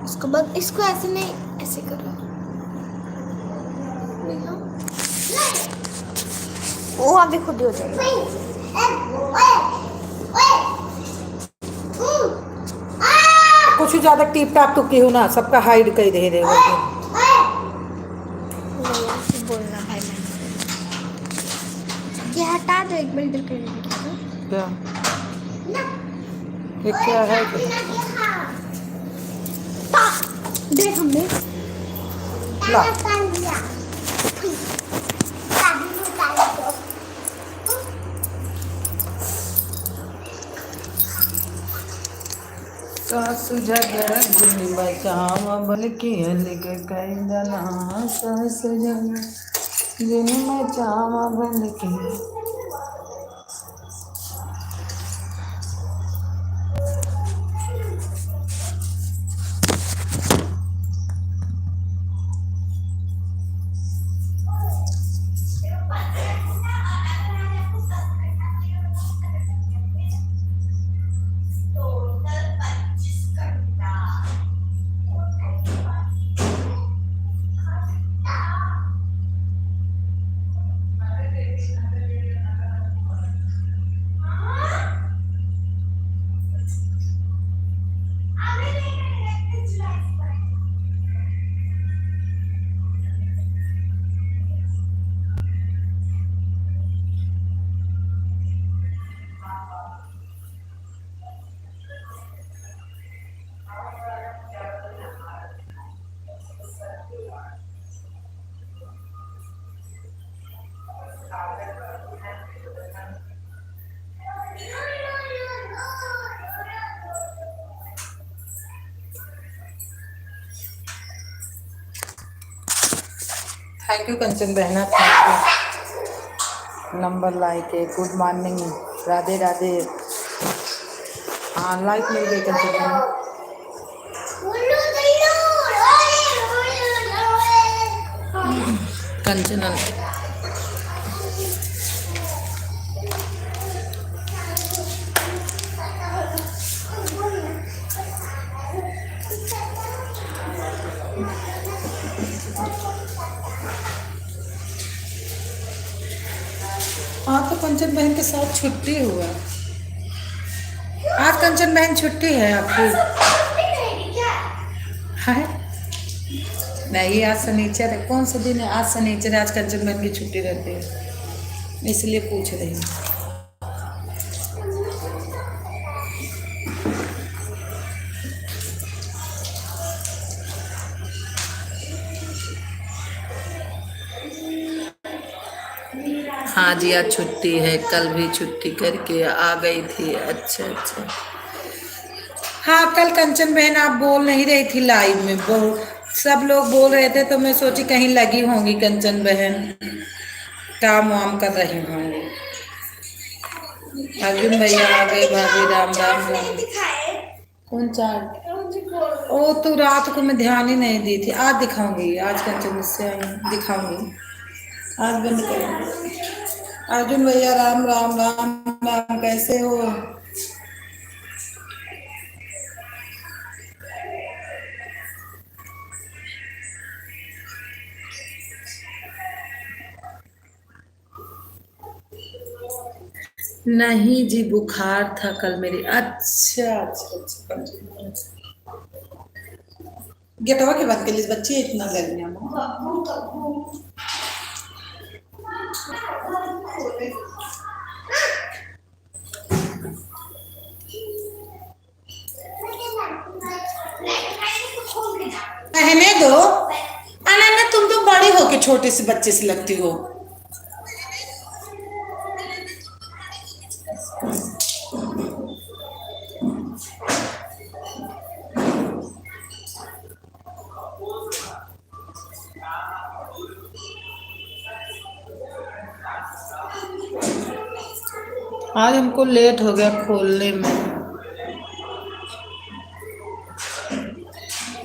उसके बाद इसको ऐसे नहीं, ऐसे करो। वो अभी खुद ही हो जाएगा। कुछ ज्यादा टीप टाप तो क्यों ना, सबका हाइड कर दे देगा। बोलना भाई मैंने ये हटा दो, एक बिल्डर कर क्या ये क्या है देख हमने ला सासु झगड़ा जिन बचावा बल्कि हलिक कई दना सासु झगड़ा जिन बचावा बल्कि। थैंक यू कंचन बहना, थैंक यू नंबर लाइक है। Good morning, Radhe Radhe. हाँ लाइक मिल गई कंचन बहना। कंचन हाँ तो कंचन बहन के साथ छुट्टी हुआ आज। कंचन बहन छुट्टी है आपकी? है नहीं, आज शनिचर है। कौन सा दिन है आज? शनिचर है। आज कंचन बहन की छुट्टी रहती है, इसलिए पूछ रही हूँ। हाँ जी आज छुट्टी है, कल भी छुट्टी करके आ गई थी। अच्छा अच्छा। हाँ कल कंचन बहन आप बोल नहीं रही थी लाइव में, सब लोग बोल रहे थे तो मैं सोची कहीं लगी होंगी कंचन बहन, काम वाम कर रही होंगी। अर्जुन भैया आ गए, भाभी राम राम राम। कौन चार? ओ तो रात को मैं ध्यान ही नहीं दी थी। आज दिखाऊंगी, आज कंचन से दिखाऊंगी, आज बंद करूंगी। अर्जुन भैया राम राम राम राम, कैसे हो? नहीं जी बुखार था कल मेरी। अच्छा अच्छा अच्छा। गेटवा के बाद के लिए बच्चे इतना गर्मियाँ रहने दो। अनन्या तुम तो बड़ी हो के छोटे से बच्चे से लगती हो। आज हमको लेट हो गया खोलने में।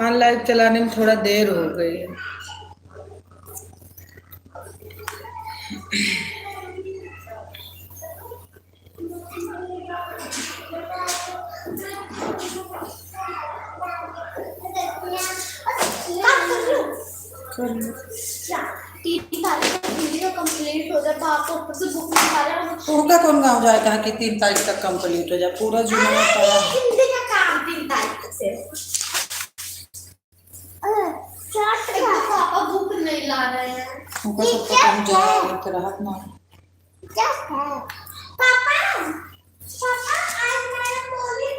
हाँ लाइव चलाने में थोड़ा देर हो गई है। कर लो। 3 तारीख तक वीडियो कंप्लीट हो जाए, पापा ऊपर से बुक निकाल रहे हैं। उनका कौन गाँव जाए कहा कि 3 तारीख तक कंप्लीट हो जाए, पूरा जून में पड़ा है। हिंदी का काम 3 तारीख तक से। पापा बुक नहीं ला रहे हैं। उनका सब पता जाए तो राहत ना। क्या है पापा? पापा आज मैंने बोली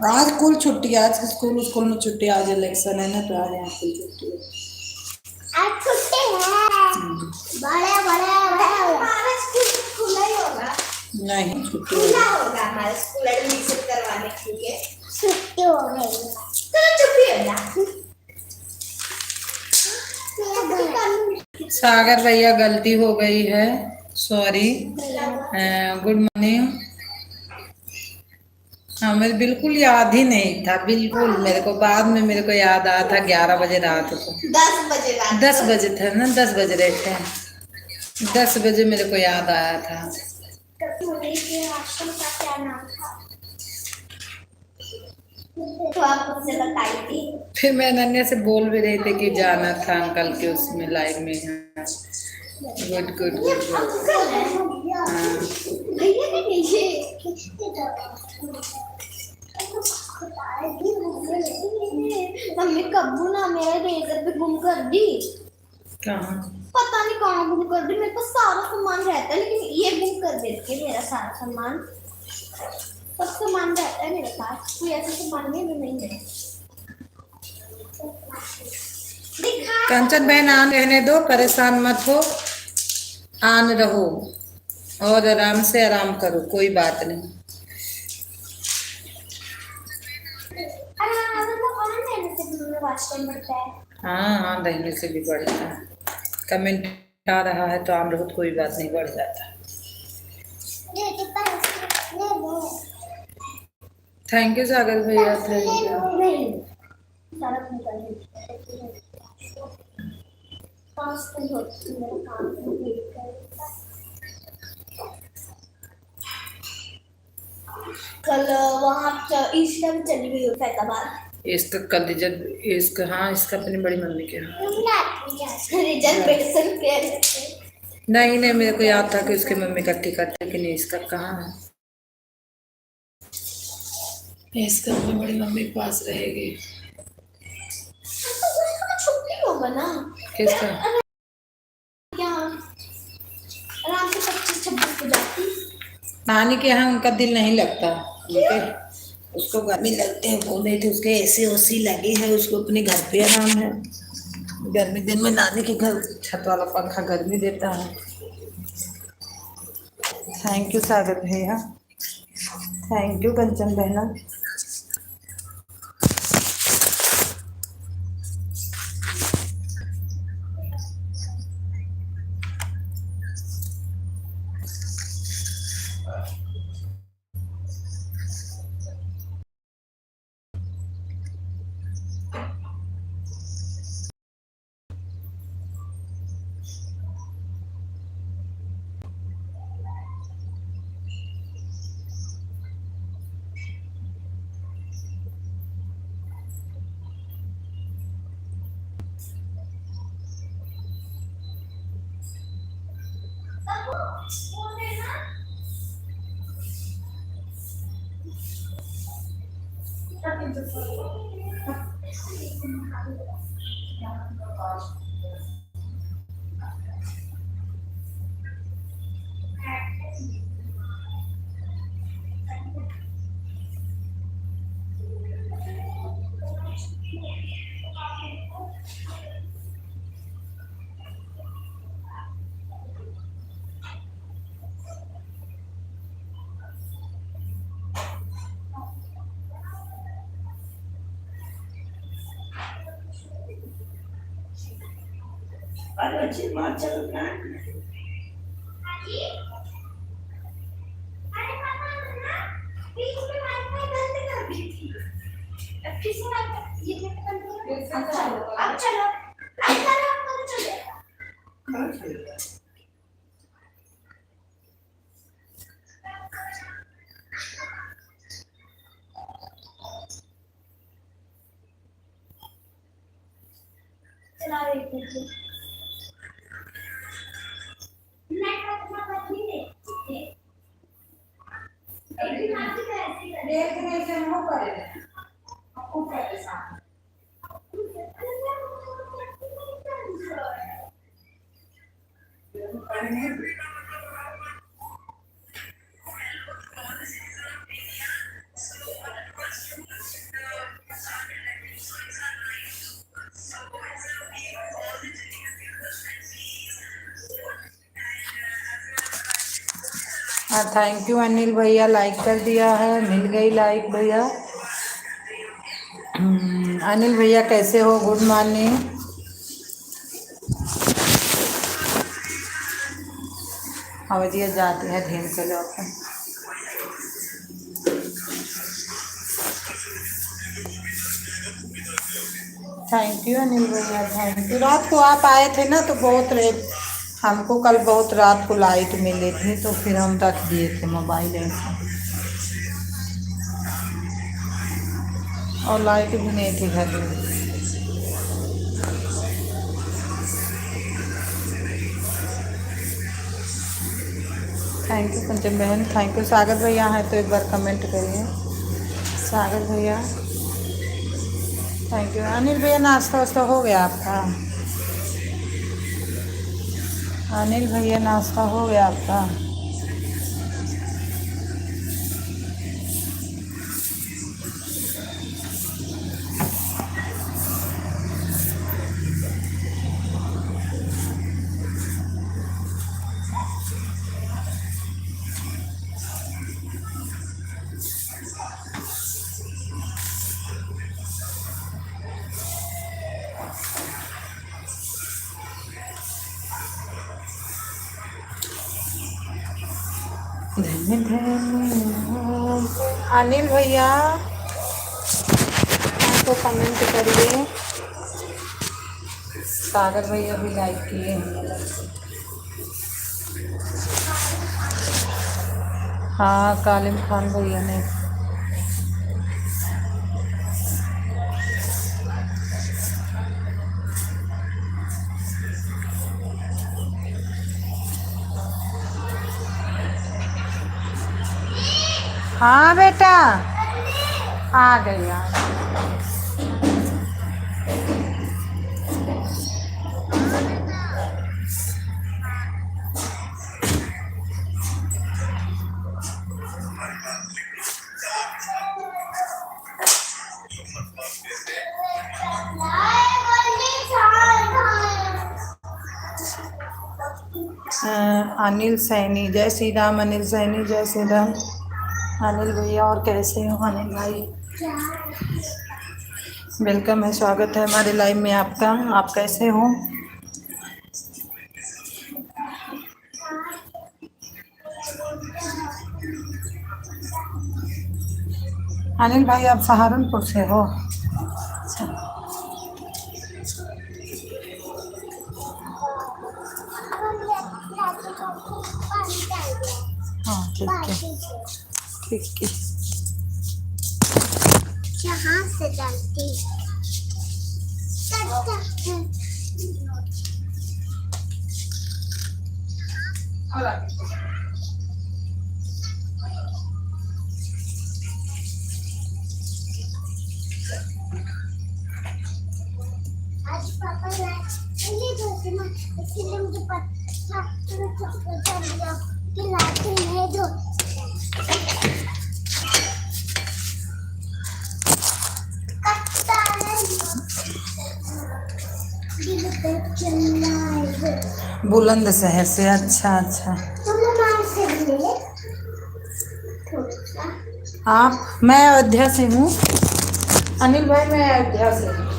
आज स्कूल छुट्टी है, आज स्कूल में छुट्टी, आज इलेक्शन है ना, तो आज यहाँ स्कूल छुट्टी है। आज छुट्टी है। बड़े हमारा स्कूल खुला ही होगा। नहीं छुट्टी खुला होगा हमारा स्कूल एडमिशन करवाने के लिए। छुट्टी हो गई तो छुट्टी हो जा। सागर भैया गलती हो गई है, सॉरी। Good morning. हाँ मेरे बिल्कुल याद ही नहीं था, बिल्कुल मेरे को बाद में मेरे को याद आया था 11 बजे रात को। 10 बजे रात 10 बजे थे ना, 10 बज रहे थे, 10 बजे मेरे को याद आया था। आश्रम का क्या नाम था तो आप मुझसे बताई थी। फिर मैं अनन्या से बोल भी रही थी कि जाना था अंकल के उसमें लाइव में। Good good good good. हाँ भैया के नीचे मम्मी कब्बू ना मेरा रेजर पे गुम कर दी। कहाँ? पता नहीं कहाँ गुम कर दी। मेरे पास सारा सामान रहता है लेकिन ये गुम कर देती है मेरा सारा सामान। सब सामान रहता है मेरे पास, कोई ऐसा सामान नहीं है। कंचन बहन आन रहने दो, परेशान मत हो, आन रहो और आराम से आराम करो, कोई बात नहीं। हाँ हाँ रहने से भी बढ़ता है। कमेंट आ रहा है तो आम रहो, कोई बात नहीं, बढ़ जाता है। थैंक यू सागर भैया, थैंक यू। कल वहाँ ईस्टर में चली गई फैजाबाद। इसका कल जब इसका, हाँ इसका अपनी बड़ी मम्मी के रिजर्वेशन के नहीं नहीं, मेरे को याद था कि उसकी मम्मी का टिकट है कि नहीं, इसका कहाँ है। इसका अपनी बड़ी मम्मी के पास रहेगी। छुट्टी होगा ना किसका? क्या आराम से 25-26 को जाती। नानी के यहाँ उनका दिल नहीं लगता, उनके उसको गर्मी लगते हैं, बोल रही थी उसके एसी ओसी लगी है, उसको अपने घर पे आराम है। गर्मी दिन में नानी के घर छत वाला पंखा गर्मी देता है। थैंक यू सागर भैया, थैंक यू कंचन बहना। अब चलो हाँ थैंक यू अनिल भैया, लाइक कर दिया है, मिल गई लाइक भैया। अनिल भैया कैसे हो, गुड मॉर्निंग। अवधिया जाती है ढेर से लोग। थैंक यू अनिल भैया, थैंक यू। रात को आप आए थे ना तो बहुत रेट, हमको कल बहुत रात को लाइट मिली थी तो फिर हम रख दिए थे मोबाइल ऐसे, और लाइट भी नहीं थी घर में। थैंक यू पंचम बहन, थैंक यू। सागर भैया हैं तो एक बार कमेंट करिए, सागर भैया थैंक यू। अनिल भैया नाश्ता वास्ता हो गया आपका? अनिल भैया नाश्ता हो गया आपका? अनिल भैया आपको कमेंट करिए, सागर भैया भी लाइक किए हैं। हाँ कालिम खान भैया ने। हाँ बेटा आ गई, आ गई। अनिल सैनी, जय श्री राम। अनिल सैनी जय श्री राम। अनिल भैया और कैसे हो अनिल भाई? वेलकम है, स्वागत है हमारे लाइव में आपका। आप कैसे हो? अनिल भाई आप सहारनपुर से हो? हाँ ठीक है, ठीक है। यहाँ से डालती आज पापा नहीं धोते ना, इसलिए मुझे पता कि लाते नहीं धो। बुलंदशहर से, अच्छा अच्छा। आप? मैं अयोध्या से हूँ अनिल भाई, मैं अयोध्या से हूँ।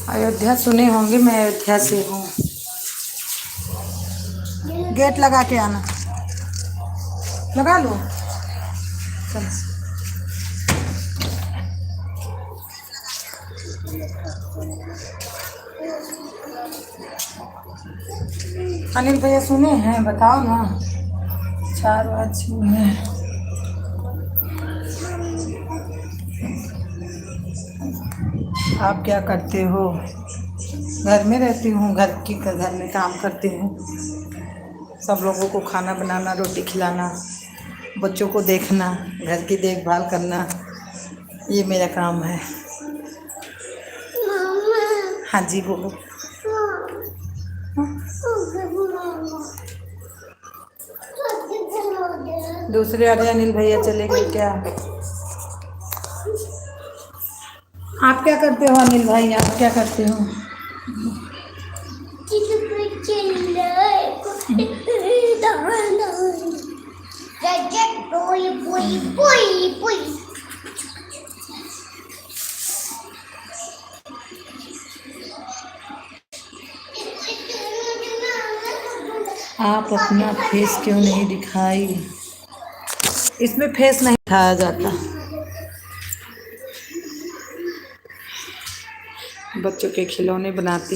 अयोध्या सुने होंगे, मैं अयोध्या से हूँ। गेट लगा के आना, लगा लो। चल अनिल भैया सुने हैं, बताओ ना। 4 बात सुने। आप क्या करते हो? घर में रहती हूँ, घर में काम करती हूँ। सब लोगों को खाना बनाना, रोटी खिलाना, बच्चों को देखना, घर की देखभाल करना, ये मेरा काम है। हाँ जी बोलो। दूसरे वाले अनिल भैया चले गए क्या? आप क्या करते हो अनिल भाई, आप क्या करते हो? आप अपना फेस क्यों नहीं दिखाई? इसमें फेस नहीं दिखाया जाता। बच्चों के खिलौने बनाते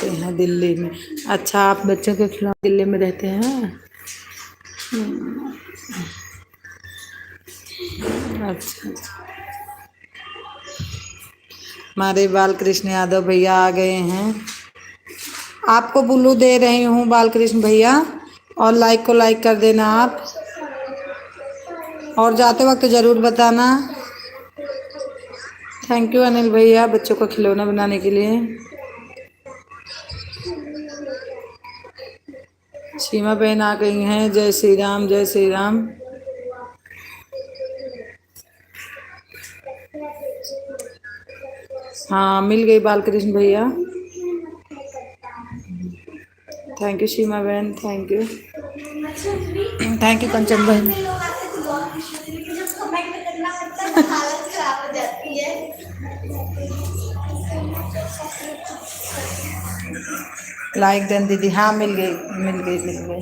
हैं दिल्ली में। अच्छा, आप बच्चों के खिलौने दिल्ली में रहते हैं? अच्छा अच्छा। हमारे बालकृष्ण यादव भैया आ गए हैं। आपको बुल्लू दे रही हूँ बालकृष्ण भैया, और लाइक को लाइक कर देना आप, और जाते वक्त ज़रूर बताना। थैंक यू अनिल भैया बच्चों को खिलौना बनाने के लिए। सीमा बहन आ गई हैं। जय श्री राम, जय श्री राम। हाँ मिल गई बालकृष्ण भैया। थैंक यू सीमा बहन, thank you. Thank you Kanchan बहन। हालत खराब हो जाती है। लाइक देन दीदी। हाँ मिल गई, मिल गई, मिल गई।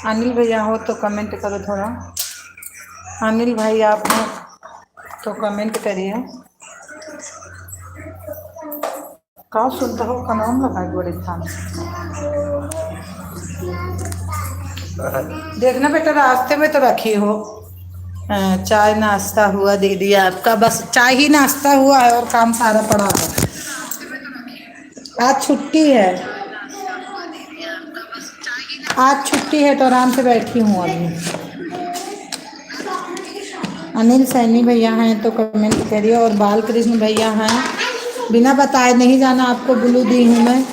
अनिल भैया हो तो कमेंट करो थोड़ा। अनिल भाई आप हो तो कमेंट करिए। का सुनता हो का नाम लगा बड़े थान। देखना बेटा, रास्ते में तो रखी हो। चाय नाश्ता हुआ दीदी आपका? बस चाय ही नाश्ता हुआ है और काम सारा पड़ा है। आज छुट्टी है, आज छुट्टी है तो आराम से बैठी हूँ अभी। अनिल सैनी भैया हैं तो कमेंट करिए, और बालकृष्ण भैया हैं। बिना बताए नहीं जाना आपको ब्लू दी हूँ मैं।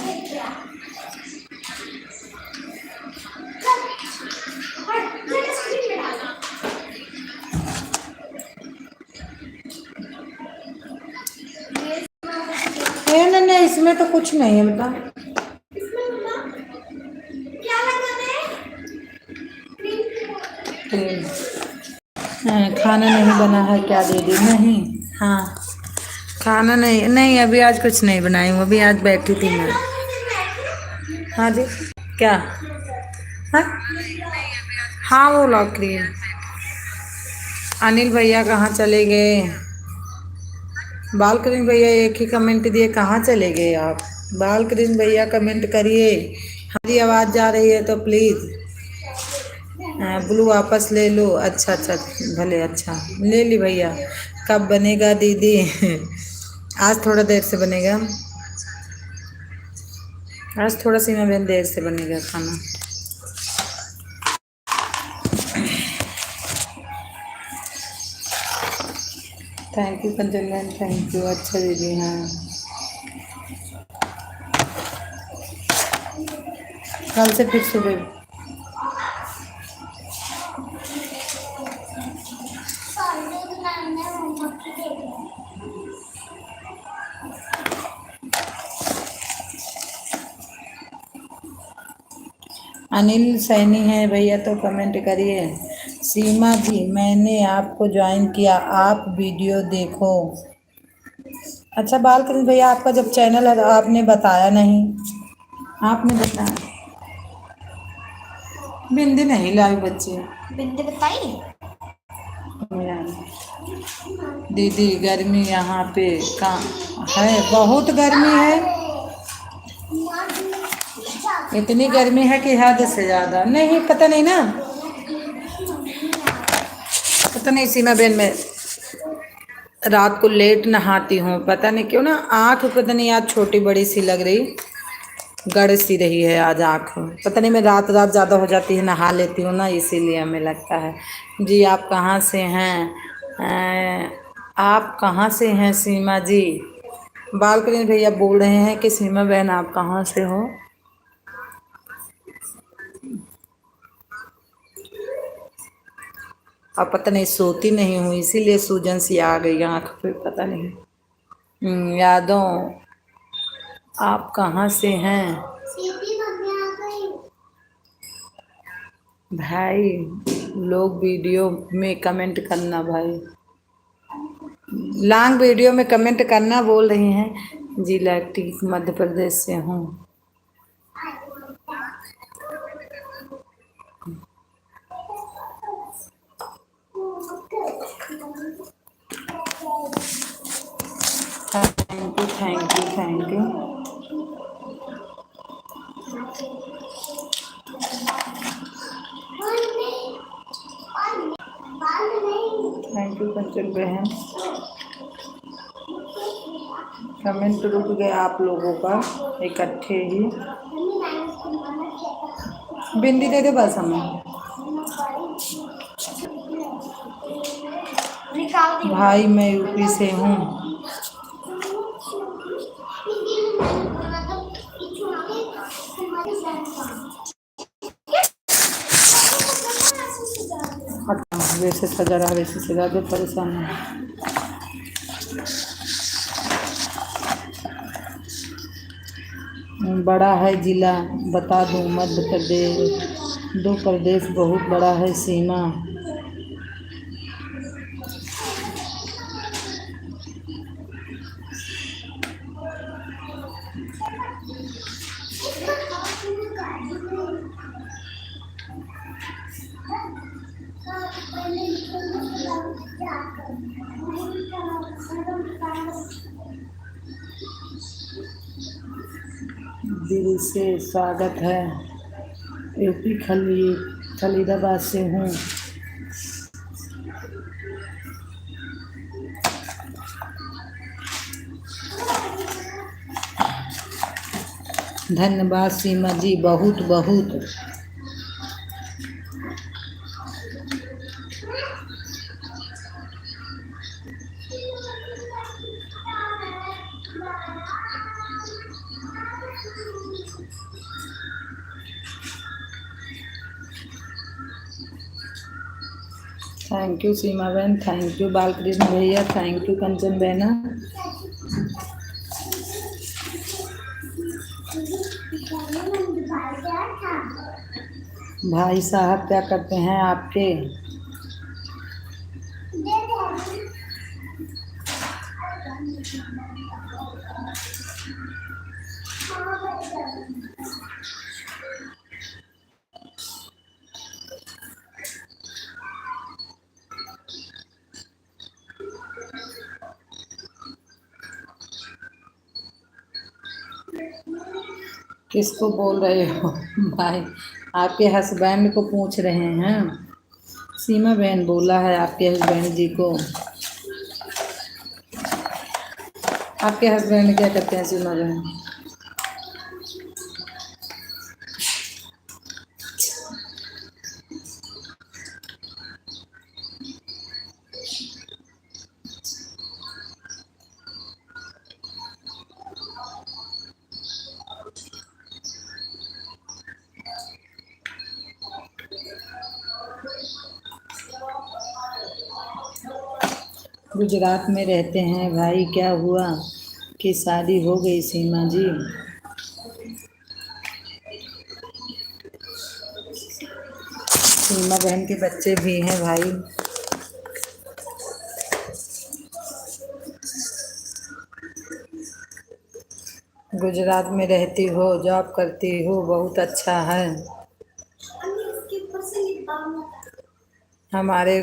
नहीं नहीं, इसमें तो कुछ नहीं है बेटा। क्या लगाना है? खाना नहीं बना है क्या दीदी? नहीं, हाँ खाना नहीं, नहीं अभी आज कुछ नहीं बनाई हूँ, अभी आज बैठी थी मैं। हाँ जी क्या? हाँ हाँ वो लॉक रही है। अनिल भैया कहाँ चले गए? बालकृष्ण भैया एक ही कमेंट दिए, कहाँ चले गए आप? बालकृष्ण भैया कमेंट करिए। हमारी आवाज़ जा रही है तो प्लीज़ ब्लू वापस ले लो। अच्छा अच्छा भले, अच्छा ले ली भैया। कब बनेगा दीदी? आज थोड़ा देर से बनेगा, आज थोड़ा सी मैं देर से बनेगा खाना। Thank you Kanchan ma'am, thank you. अच्छा दीदी हाँ, कल से फिर सुबह। अनिल सैनी है भैया तो कमेंट करिए। सीमा जी मैंने आपको ज्वाइन किया, आप वीडियो देखो। अच्छा बालकृष्ण भैया आपका जब चैनल है तो आपने बताया नहीं, आपने बताया। बिंदी नहीं लाई बच्चे, बिंदी बताई? दीदी गर्मी यहाँ पे कहाँ है, बहुत गर्मी है। इतनी गर्मी है कि हद से ज़्यादा। नहीं पता नहीं ना, पता नहीं सीमा बहन, मैं रात को लेट नहाती हूँ, पता नहीं क्यों ना आँख पता नहीं आज छोटी बड़ी सी लग रही, गड़ सी रही है आज आँख। पता नहीं मैं रात रात ज़्यादा हो जाती है, नहा लेती हूँ ना, इसीलिए हमें लगता है। जी आप कहाँ से हैं? आप कहाँ से हैं सीमा जी? बालकनी भैया बोल रहे हैं कि सीमा बहन आप कहाँ से हो? अब पता नहीं सोती नहीं हूँ इसीलिए सूजन सी आ गई आँख पे, पता नहीं। यादों आप कहाँ से हैं भाई? लोग वीडियो में कमेंट करना भाई, लॉन्ग वीडियो में कमेंट करना बोल रही हैं। जी लैक्टी मध्य प्रदेश से हूँ। Thank you thank you thank you thank you Kanchan बहन। कमेंट रुक गए आप लोगों का इकट्ठे ही। बिंदी दे दे बस हमें। भाई मैं यूपी से हूँ। वैसे सजा रहा, वैसे सजा दो, परेशान है। बड़ा है जिला बता दूं मध्य प्रदेश, दो प्रदेश बहुत बड़ा है सीमा। दिल से स्वागत है। यूपी खलीदाबाद से हूँ। धन्यवाद सीमा जी, बहुत बहुत। थैंक यू सीमा बहन, थैंक यू बालकृष्ण भैया, थैंक यू कंचन बहना। भाई साहब क्या करते हैं आपके? किसको बोल रहे हो भाई? आपके हस्बैंड को पूछ रहे हैं। सीमा बहन बोला है आपके हस्बैंड जी को। आपके हस्बैंड क्या करते हैं सीमा बहन? गुजरात में रहते हैं भाई। क्या हुआ कि शादी हो गई सीमा जी? सीमा बहन के बच्चे भी हैं भाई। गुजरात में रहती हो, जॉब करती हो, बहुत अच्छा है। हमारे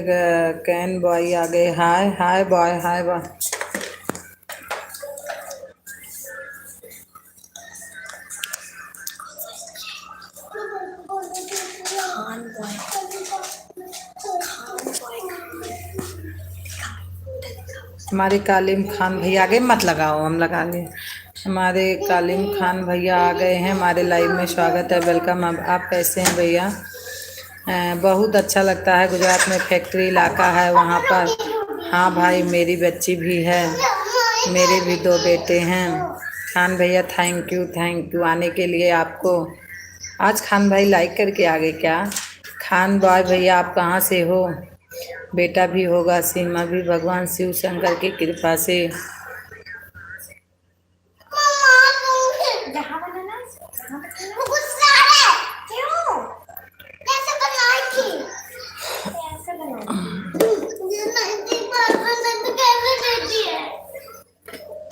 कैन बॉय आ गए। हाय हाय बॉय, हाय बॉय। हमारे कालिम खान भैया आ गए, मत लगाओ, हम लगा लिए। हमारे कालिम खान भैया आ गए हैं हमारे लाइव में। स्वागत है, वेलकम। अब आप कैसे हैं भैया? बहुत अच्छा लगता है, गुजरात में फैक्ट्री इलाका है वहाँ पर। हाँ भाई, मेरी बच्ची भी है, मेरे भी 2 बेटे हैं। खान भैया थैंक यू आने के लिए आपको। आज खान भाई लाइक करके आ गए क्या? खान बॉय भैया आप कहाँ से हो? बेटा भी होगा, सीमा भी, भगवान शिव शंकर की कृपा से।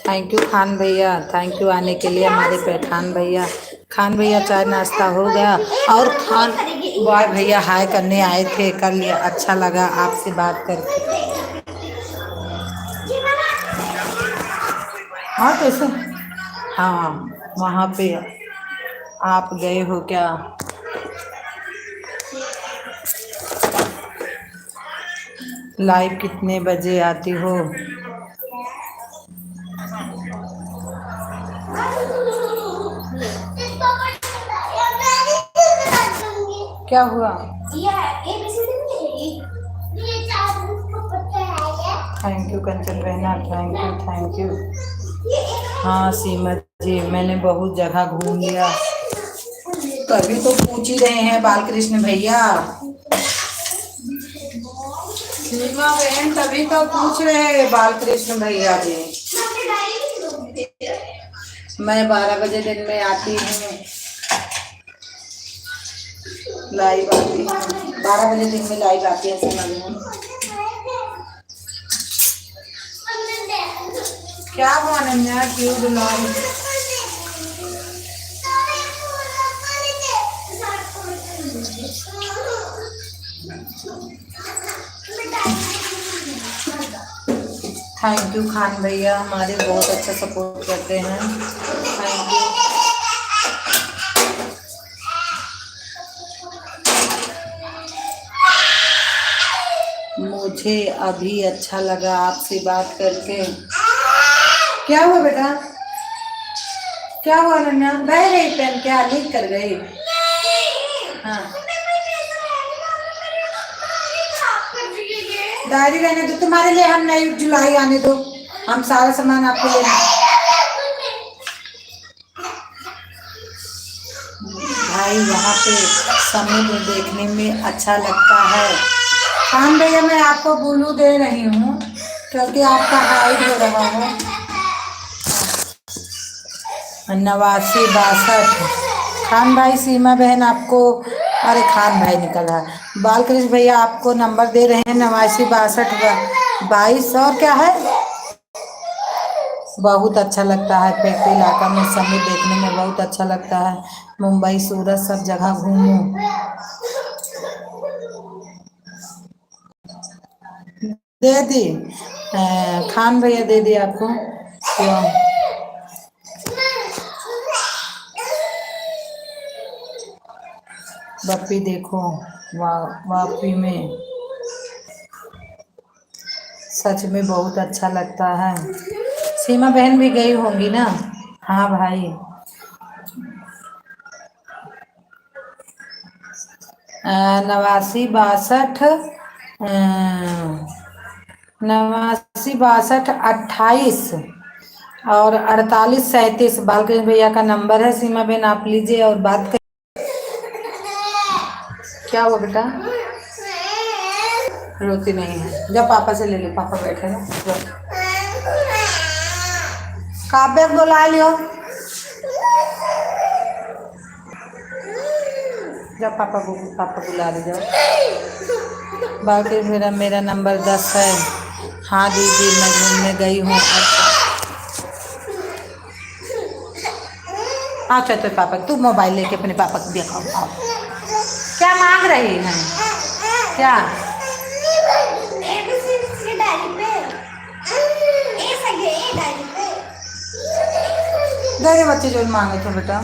थैंक यू खान भैया, थैंक यू आने के लिए हमारे पे खान भैया। खान भैया चाय नाश्ता हो गया? और खान बॉय भैया हाय करने आए थे, कर लिया। अच्छा लगा आपसे बात करके। हाँ कैसे? हाँ वहाँ पे आप गए हो क्या? लाइव कितने बजे आती हो? क्या हुआ? थैंक यू कंचन बहना, थैंक यू। हाँ सीमा जी, मैंने बहुत जगह घूम लिया। तभी तो पूछ ही रहे हैं बालकृष्ण भैया। सीमा बहन तभी तो पूछ रहे हैं बालकृष्ण भैया जी। मैं 12 बजे दिन में आती हूँ, लाइव आती हूँ 12 बजे दिन में लाइव आती है सीमा बहन। क्या हुआ अनन्या, क्यों बुलाई? थैंक यू खान भैया, हमारे बहुत अच्छा सपोर्ट करते हैं। Thank you. मुझे अभी अच्छा लगा आपसे बात करके। क्या हुआ बेटा? क्या हुआ अनन्या? बह गई पेन क्या? लीक कर गई? हाँ डायरी रहने दो, तुम्हारे लिए हम नई जुलाई आने दो, हम सारा सामान आपको ले। भाई यहाँ पे समुद्र देखने में अच्छा लगता है। खान भैया मैं आपको ब्लू दे रही हूँ क्योंकि आपका हाइट हो रहा है। 8962। खान भाई सीमा बहन आपको, अरे खान भाई निकल रहा है, बालकृष्ण भैया आपको नंबर दे रहे हैं 8962 और क्या है। बहुत अच्छा लगता है फैक्ट्री इलाका में, समुद्र देखने में बहुत अच्छा लगता है। मुंबई सूरत सब जगह घूमूं। दे दी खान भैया, दे दी आपको क्यों? बप्पी देखो, वापी में सच में बहुत अच्छा लगता है। सीमा बहन भी गई होंगी ना? हाँ भाई 8962 8962 28 और 4837 बालकृष्ण भैया का नंबर है। सीमा बहन आप लीजिए और बात कर। क्या हुआ बेटा? रोती नहीं है, जब पापा से ले लो, पापा बैठे ना। काव्य बुला लियो, जब पापा बुला रहे जाओ। बाकी मेरा नंबर 10 है। हाँ दीदी मैं घूमने गई हूँ। अच्छा तो पापा तू मोबाइल लेके अपने पापा को दिखाओ। क्या मांग रही है? क्या सके डायरी पे ए सके डायरी पे गए बच्चे जो मांगे थे बेटा।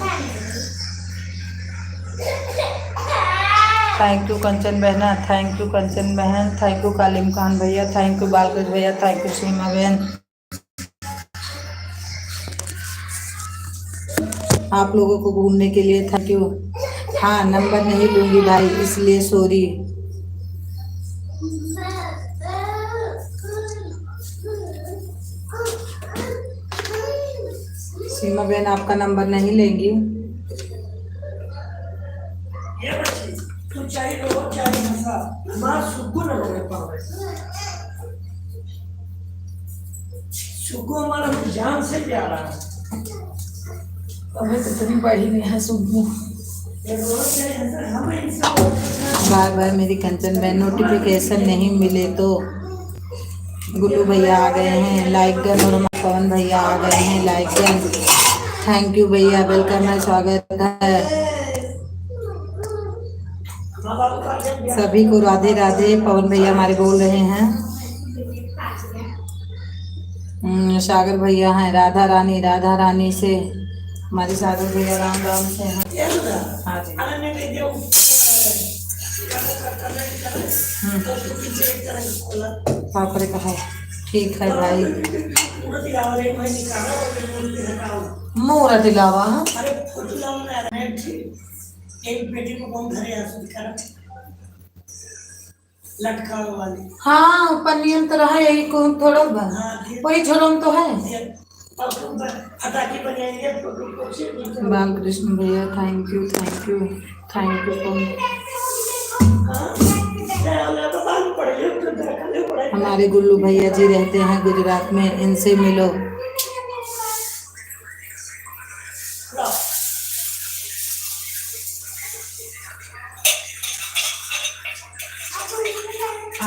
थैंक यू कंचन बहना, थैंक यू कंचन बहन, थैंक यू कालिम खान भैया, थैंक यू बालकृष्ण भैया, थैंक यू सीमा बहन। आप लोगों को घूमने के लिए थैंक यू। हाँ नंबर नहीं लूंगी भाई इसलिए सॉरी। सीमा बहन आपका नंबर नहीं लेंगी। तू चाहे तो चाहे नशा मां सुकून रहे पावे सुकून हमारा जान से प्यारा है। अबे तो इतनी बड़ी नहीं है सुबह। बार बार मेरी कंचन बहन नोटिफिकेशन नहीं मिले तो। गुल्लू भैया आ गए हैं लाइक गन और पवन भैया आ गए हैं लाइक गन। थैंक यू भैया वेलकम है स्वागत है सभी को। राधे राधे। पवन भैया हमारे बोल रहे हैं। सागर भैया हैं राधा रानी से हमारे सागर भैया राम राम से हैं। हाँ जी पापड़े का है ठीक है भाई। मोरा दिलावा एक बेटी को कौन घरे लटका वाली। हाँ पनियम तो रहा यही को थोड़ा वही झोलम तो है। बालकृष्ण भैया thank you thank you thank you. हमारे गुल्लू भैया जी रहते हैं गुजरात में इनसे मिलो।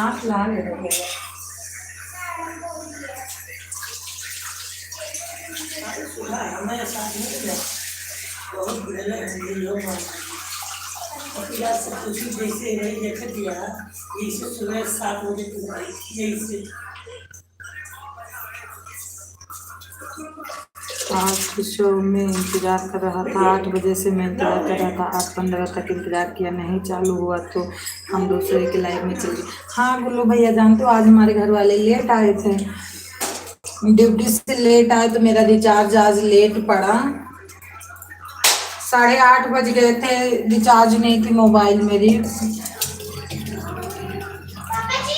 आप ला ले बहुत बुरे लोग से कुछ जैसे देख दिया इसे सुबह 7 बजे यही आज के शो में इंतजार कर रहा था 8 बजे से मैं इंतजार कर रहा था 8:15 तक इंतजार किया नहीं चालू हुआ तो हम दूसरे के लाइव में चले। हाँ गुल्लू भैया जानते हो आज हमारे घर वाले लेट आए थे ड्यूटी से लेट आए तो मेरा रिचार्ज आज लेट पड़ा। 8:30 बज गए थे रिचार्ज नहीं थी मोबाइल मेरी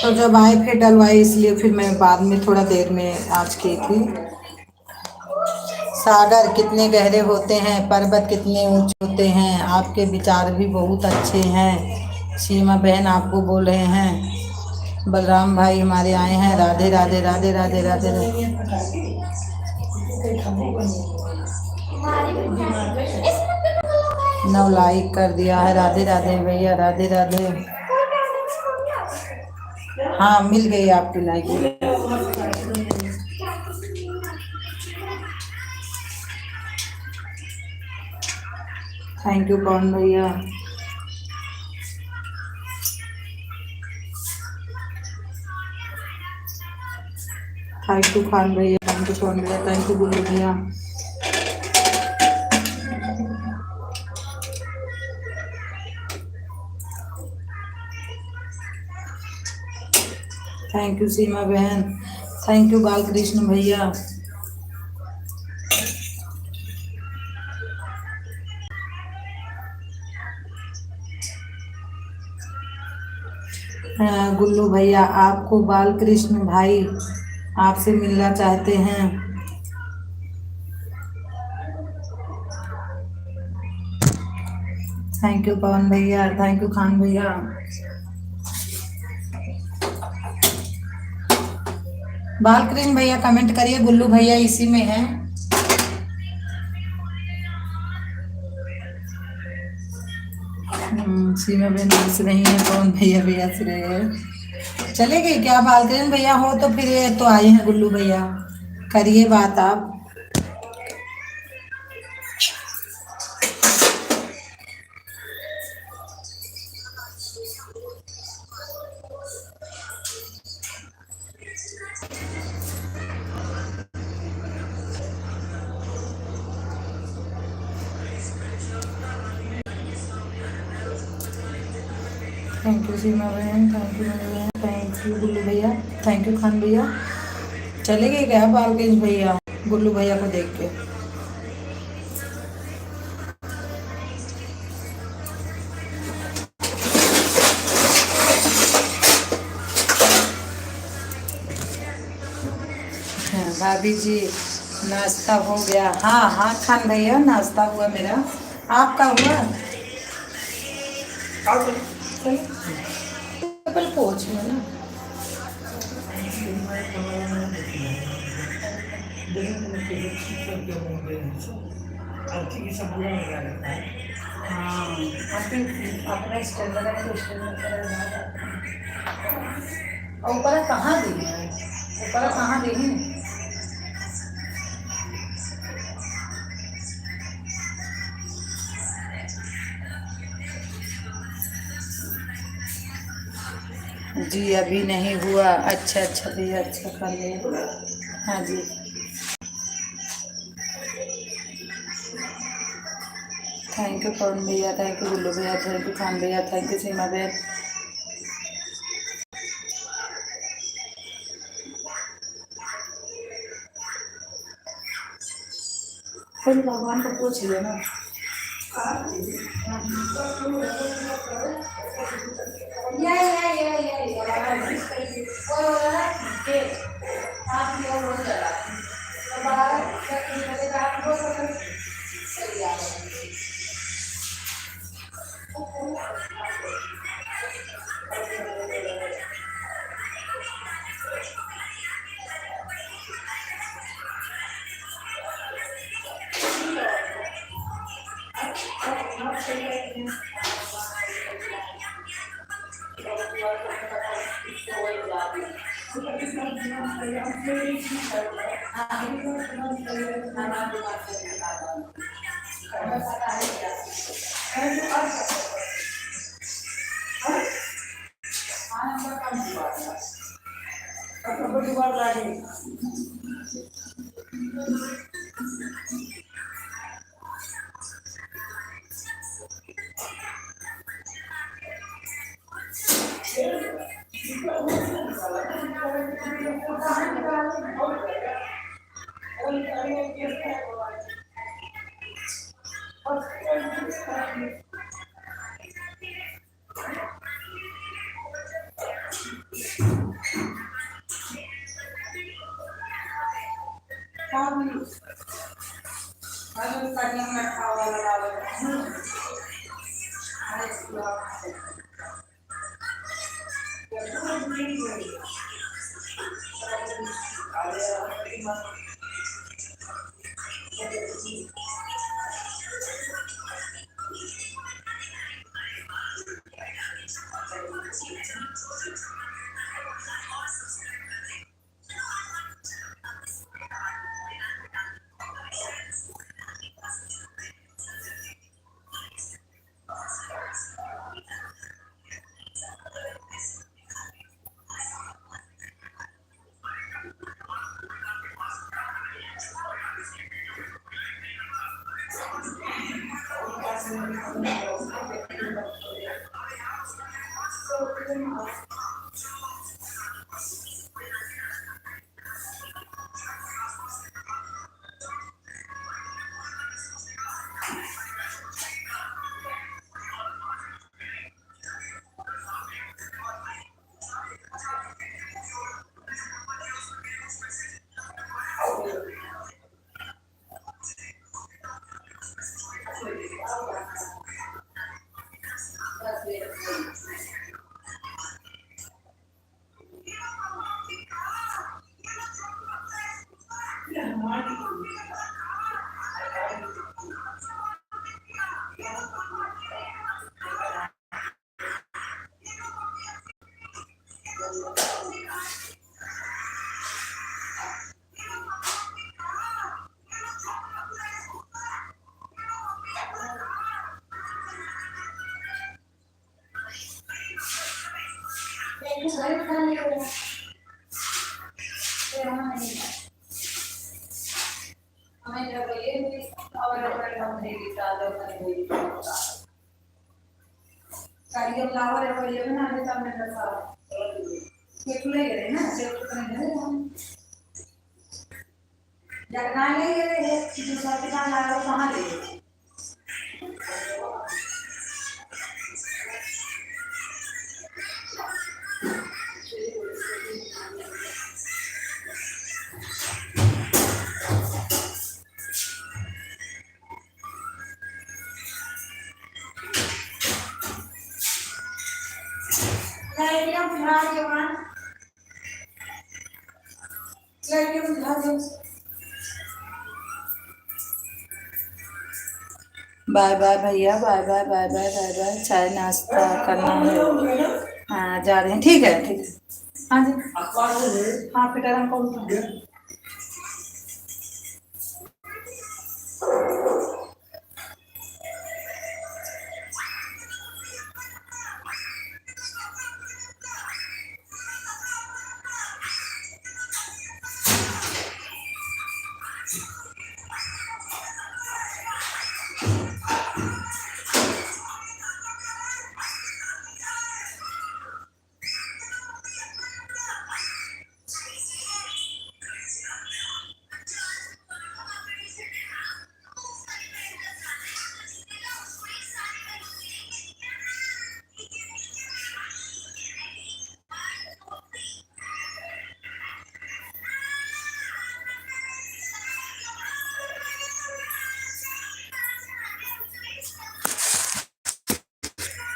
तो जब आए फिर डलवाई इसलिए फिर मैं बाद में थोड़ा देर में आज की थी। सागर कितने गहरे होते हैं पर्वत कितने ऊंचे होते हैं आपके विचार भी बहुत अच्छे हैं। सीमा बहन आपको बोल रहे हैं। बलराम भाई हमारे आए हैं राधे राधे राधे राधे राधे राधे। नौ लाइक कर दिया है राधे राधे भैया राधे राधे। हाँ मिल गई आपकी लाइक। थैंक यू पवन भैया। थैंक यू खान भैया थैंक यू पवन भैया थैंक यू गुल्लू भैया। थैंक यू सीमा बहन थैंक यू बालकृष्ण भैया। गुल्लू भैया आपको बालकृष्ण भाई आपसे मिलना चाहते हैं। थैंक यू पवन भैया थैंक यू खान भैया। बालकृष्ण भैया कमेंट करिए गुल्लू भैया इसी में है। सीमा बहन हंस रही है पवन भैया भी हंस रहे हैं। चले गए क्या बालकृष्ण भैया हो तो फिर तो आए हैं गुल्लू भैया करिए बात आप। थैंक यू सीमा बहन, थैंक यू मेरी बहन, थैंक यू गुल्लू भैया, थैंक यू खान भैया। चले गए क्या पालकेश भैया गुल्लू भैया को देख के? हाँ, भाभी जी नाश्ता हो गया? हाँ हाँ खान भैया नाश्ता हुआ मेरा, आपका हुआ? चलो कल पहुँच में ना। हाँ अपना स्टैंड वगैरह तो स्टैंड वगैरह और ऊपर कहाँ दी है, ऊपर कहाँ दी है? जी अभी नहीं हुआ। अच्छा अच्छा भैया, अच्छा कर लिया। हाँ जी थैंक यू कौन भैया, थैंक यू गुल्लू भैया, थैंक यू खान भैया, थैंक यू सीमा भैया। फिर भगवान को पूछ लिया ना। ये फ्लावर है वो ये बना देता मैं सारा केक ले गए ना केक करने गए हम जगना ले गए दूसरा किसान लाया कहाँ ले गए लाइटियां बुझा दियो मान लाइटियां बुझा दियो बाय बाय भैया bye bye bye bye bye bye चाय नाश्ता करना है हाँ जा रहे हैं ठीक है हाँ जी हाँ फिटर हम कौन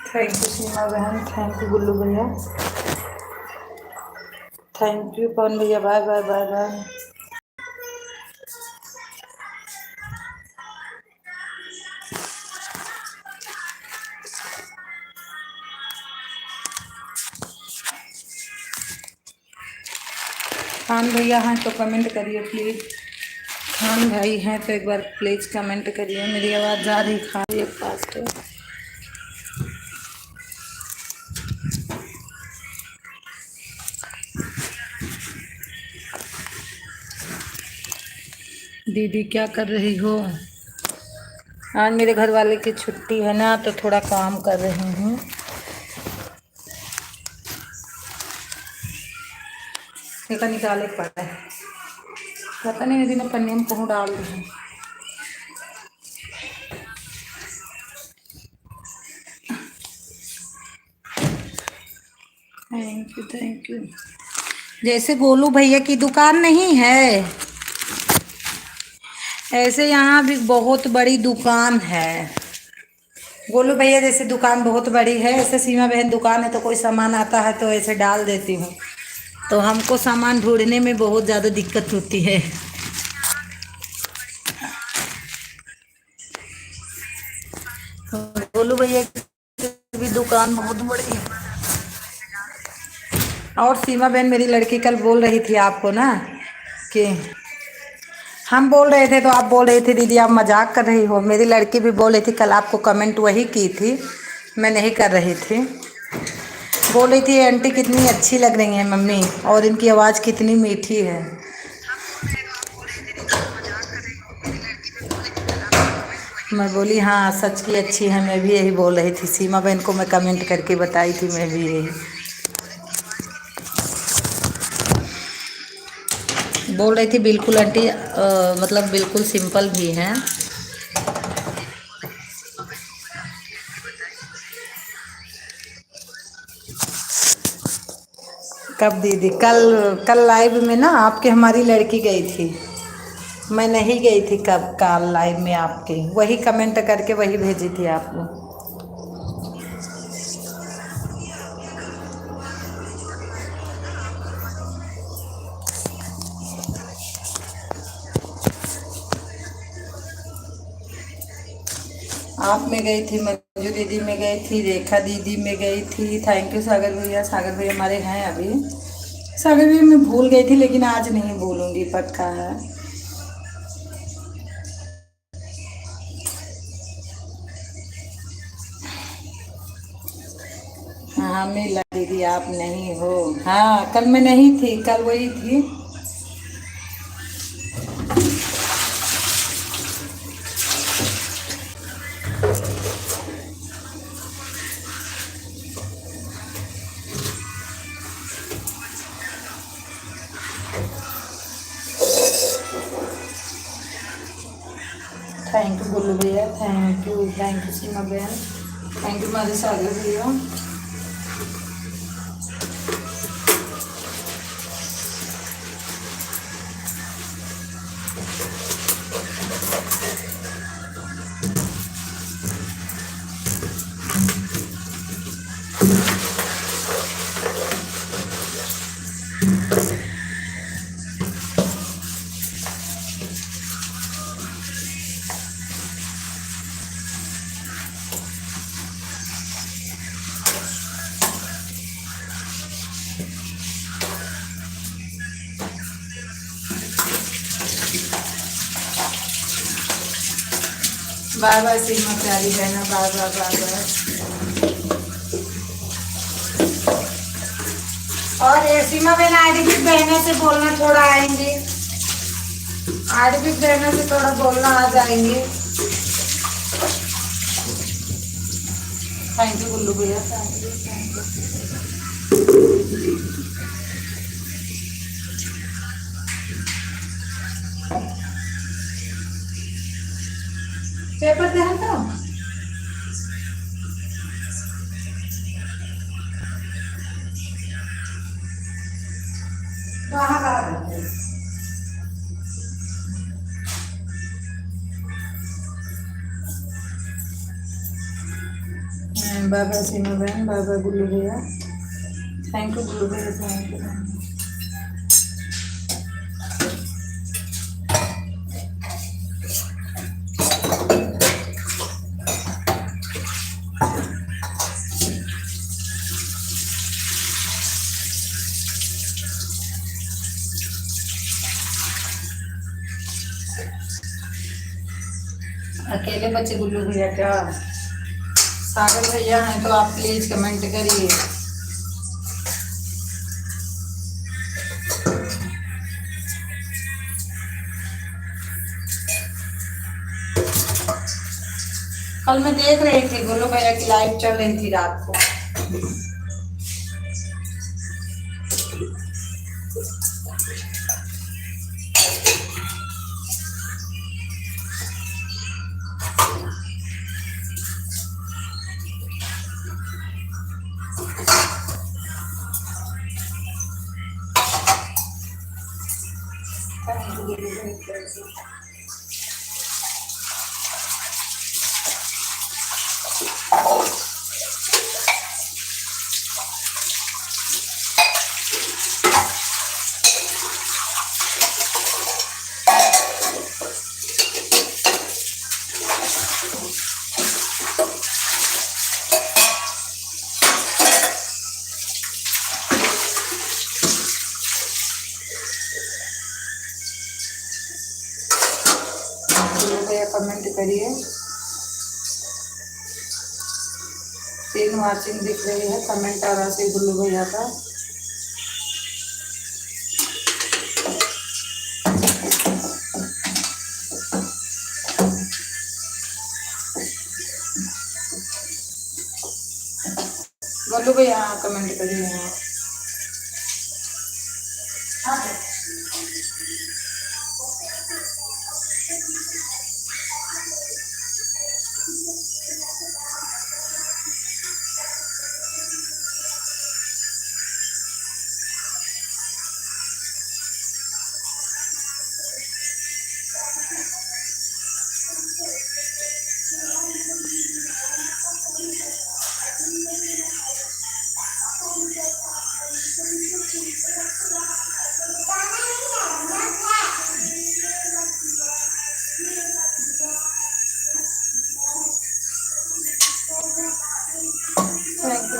थैंक यू सीमा बहन थैंक यू गुल्लू भैया थैंक यू पवन भैया bye bye bye bye Khan भैया हैं तो कमेंट करिए प्लीज़ खान भाई हैं तो एक बार प्लीज़ कमेंट करिए मेरी आवाज़ जा रही खा रही है फास्ट दीदी क्या कर रही हो आज मेरे घर वाले की छुट्टी है ना तो थोड़ा काम कर रही हूँ देखा निकाले पड़ा है पता नहीं मेरी मैं पन्नी में कहूँ डाल दी थैंक यू जैसे गोलू भैया की दुकान नहीं है ऐसे यहाँ भी बहुत बड़ी दुकान है गोलू भैया जैसे दुकान बहुत बड़ी है ऐसे सीमा बहन दुकान है तो कोई सामान आता है तो ऐसे डाल देती हूँ तो हमको सामान ढूंढने में बहुत ज़्यादा दिक्कत होती है गोलू भैया की भी दुकान बहुत बड़ी है और सीमा बहन मेरी लड़की कल बोल रही थी आपको ना कि हम बोल रहे थे तो आप बोल रही थी दीदी आप मजाक कर रही हो मेरी लड़की भी बोल रही थी कल आपको कमेंट वही की थी मैं नहीं कर रही थी बोल रही थी आंटी कितनी अच्छी लग रही हैं मम्मी और इनकी आवाज़ कितनी मीठी है मैं बोली हाँ सच की अच्छी है मैं भी यही बोल रही थी सीमा बहन को मैं कमेंट करके बताई थी मैं भी यही बोल रही थी बिल्कुल आंटी मतलब बिल्कुल सिंपल भी हैं कब दीदी कल लाइव में ना आपके हमारी लड़की गई थी मैं नहीं गई थी कल लाइव में आपके वही कमेंट करके वही भेजी थी आपको आप में गई थी मंजू दीदी में गई थी रेखा दीदी में गई थी थैंक यू सागर भैया हमारे हैं अभी सागर भैया मैं भूल गई थी लेकिन आज नहीं भूलूंगी पक्का है हाँ मिला दीदी आप नहीं हो हाँ कल मैं नहीं थी कल वही थी थैंक यू गुल्लू भैया, थैंक यू सीमा बहन, थैंक यू मारे सागर भैया। बाय बाय सीमा प्यारी बहना, बाय बाय बाय बाय। और ये सीमा बहन आरबी बहनों से बोलना, थोड़ा आएंगे आरबी बहनों से थोड़ा बोलना, आ जाएंगे। थैंक यू गुल्लू भैया, थैंक यू। पेपर दे तो कहाँ का बाबा सीमा बहन, बाबा गुल्लू भैया, थैंक यू गुल्लू भैया, थैंक यू। अकेले बच्चे गुल्लू भैया क्या? सागर भैया हैं तो आप प्लीज कमेंट करिए। कल मैं देख रही थी गुल्लू भैया की लाइव चल रही थी रात को। कमेंट करिए। 3 वाचिंग दिख रही है, कमेंट आ रहा है गुल्लू भैया का। गुल्लू भैया कमेंट करिए। Thank you.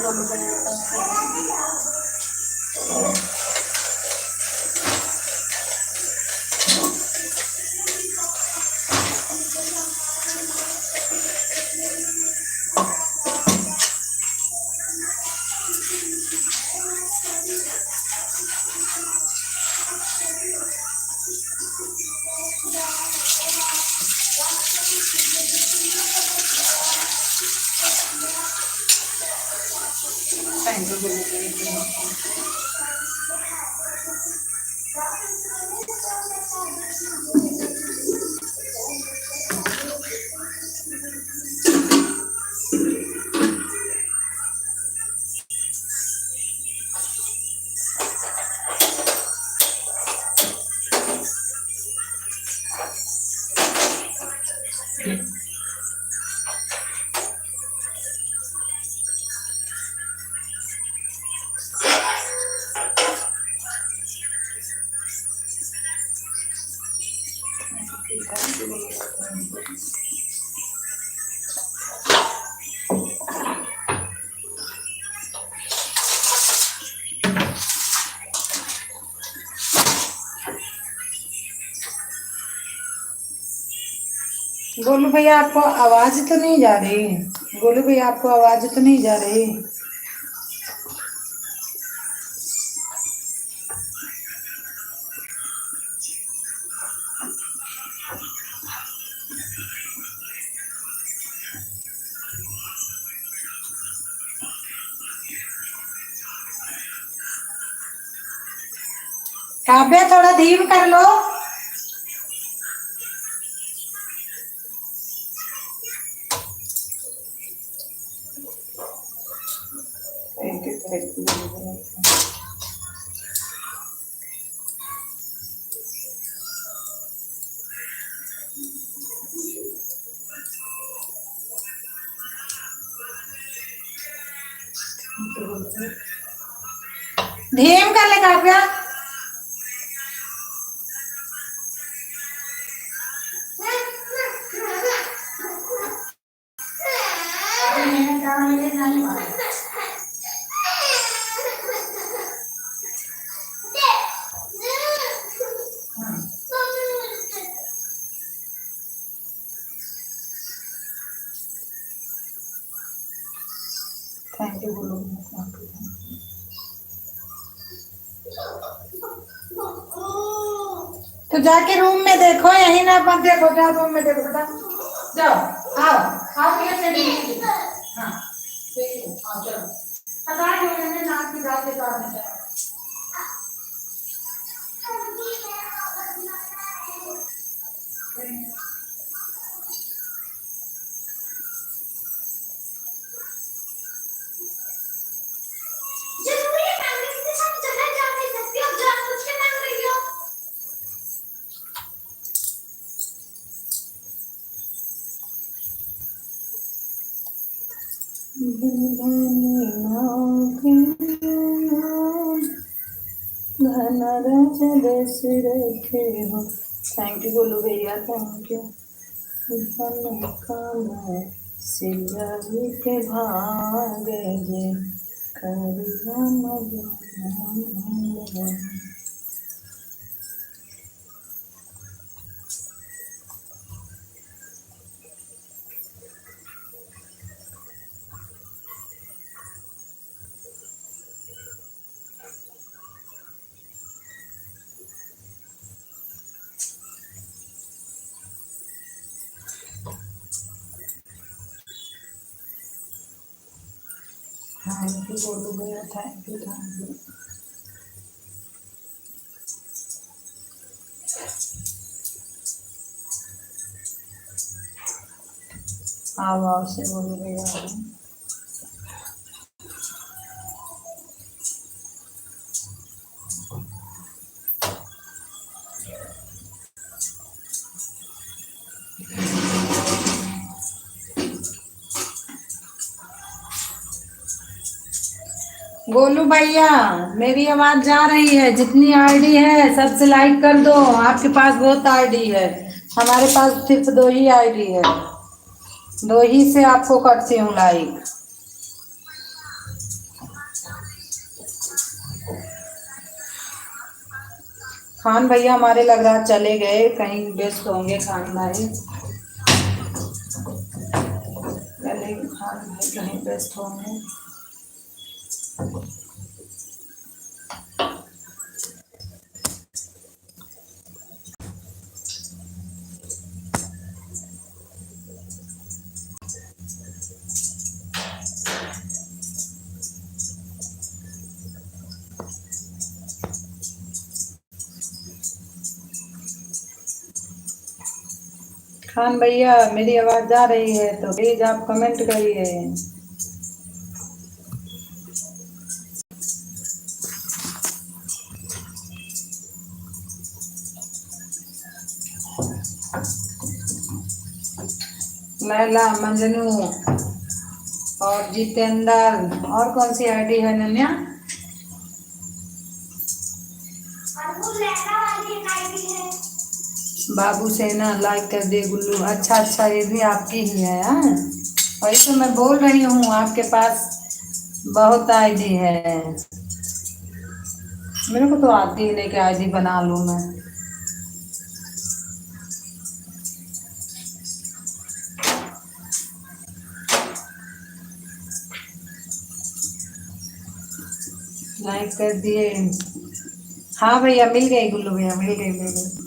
गोलू भैया आपको आवाज तो नहीं जा रही? गोलू भैया आपको आवाज तो नहीं जा रही? काव्या थोड़ा धीम कर लो। धीम कर ले काव्या। Thank you Golu. तो जाके रूम में देखो, यही ना मत देखो, जाओ रूम में देखो बेटा। जाओ, आओ आओ ये से देखिए। हाँ देखिए, आओ चलो। पता है मैंने नाक की बात के पास में चलो। जरूरी है फैमिली के साथ चला जा नहीं सकती, अब जानबूझ के कर रही हो। थैंक यू गोलू भैया, थैंक यू। सिलाई के भागे जे करिया मजनू। थैंक यू गोलू भैया, थैंक यू थैंक यू। आओ आओ से गोलू भैया। गोलू भैया मेरी आवाज जा रही है? जितनी आईडी है सबसे लाइक कर दो। आपके पास बहुत आईडी है, हमारे पास सिर्फ 2 ही आईडी है, 2 ही से आपको करती हूँ लाइक। खान भैया हमारे लग रहा चले गए, कहीं व्यस्त होंगे खान भाई। पहले खान भाई कहीं व्यस्त होंगे। खान भैया मेरी आवाज जा रही है तो प्लीज आप कमेंट करिए। लैला, मजनू और जितेंद्र। और कौन सी आईडी है नन्या? और वो लहरा वाली एक आईडी है। बाबू सेना लाइक कर दे गुल्लू। अच्छा अच्छा, ये भी आपकी ही है। हाँ, वही तो मैं बोल रही हूँ, आपके पास बहुत आईडी है। मेरे को तो आती ही नहीं कि आईडी बना लूँ मैं। लाइक कर दिए। हाँ भैया, मिल गई गुल्लू भैया, मिल गई मिल गई।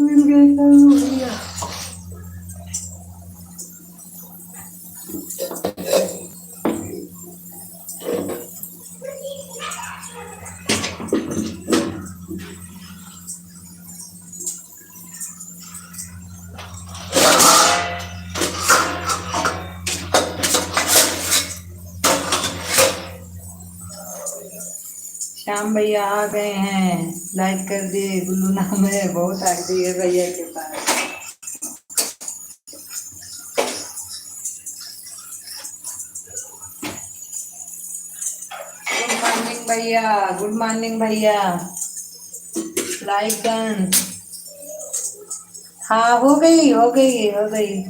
मिल गई गुल्लू भैया। श्याम भैया आ गए हैं, लाइक कर दिए। गुल्लू नाम है, बहुत आईडी है भैया के पास। गुड मॉर्निंग भैया, गुड मॉर्निंग भैया। Like done. हाँ, हो गई हो गई हो गई।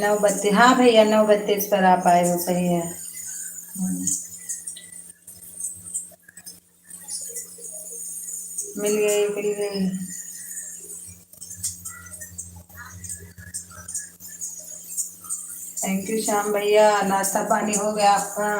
9:32। हाँ भैया, 9:32 पर आप आए हो, सही है। मिल गई मिल गई। थैंक यू श्याम भैया। नाश्ता पानी हो गया आपका?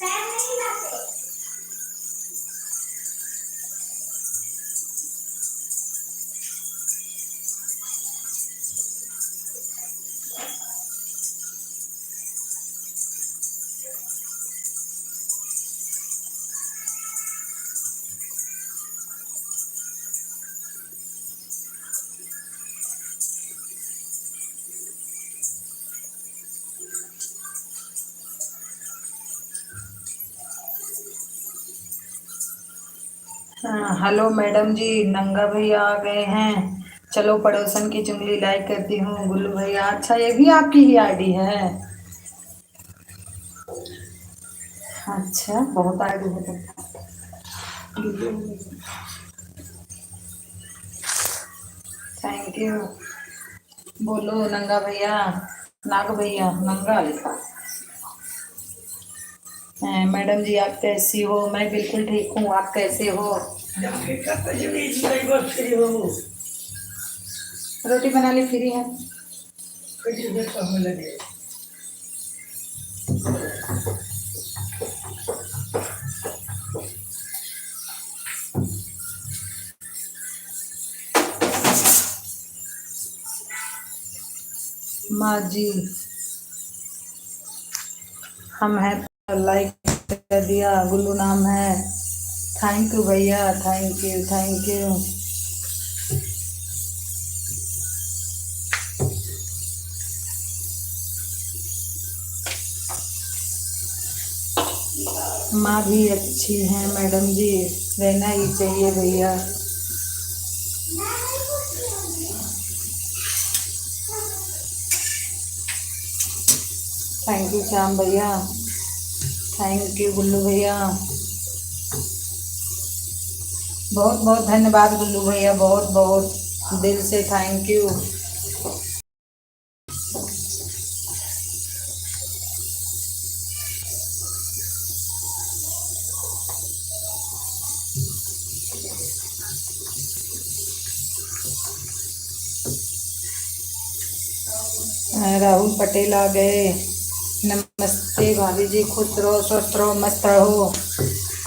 पैर नहीं लाते। हाँ, हेलो मैडम जी, नंगा भैया आ गए हैं। चलो पड़ोसन की चुंगली लाइक करती हूँ। गुल्लू भैया, अच्छा ये भी आपकी ही आईडी है? अच्छा, बहुत आईडी है। Thank you. बोलो नंगा भैया, नाग भैया, नंगा लिखा। मैडम जी आप कैसी हो? मैं बिल्कुल ठीक हूँ, आप कैसे हो? जाके कब जमीन नहीं बस फ्री हो। रोटी बना ली, फ्री है। फिर देखा हो लगे। माँ जी, हम हैं, लाइक कर दिया। गुल्लू नाम है। थैंक यू भैया, थैंक यू थैंक यू। माँ भी अच्छी है मैडम जी, रहना ही चाहिए भैया। थैंक यू श्याम भैया, थैंक यू गुल्लू भैया, बहुत बहुत धन्यवाद गुल्लू भैया, बहुत बहुत दिल से थैंक यू। राहुल पटेल आ गए। नमस्ते भाभी जी, खुश रहो, स्वस्थ रहो, मस्त रहो।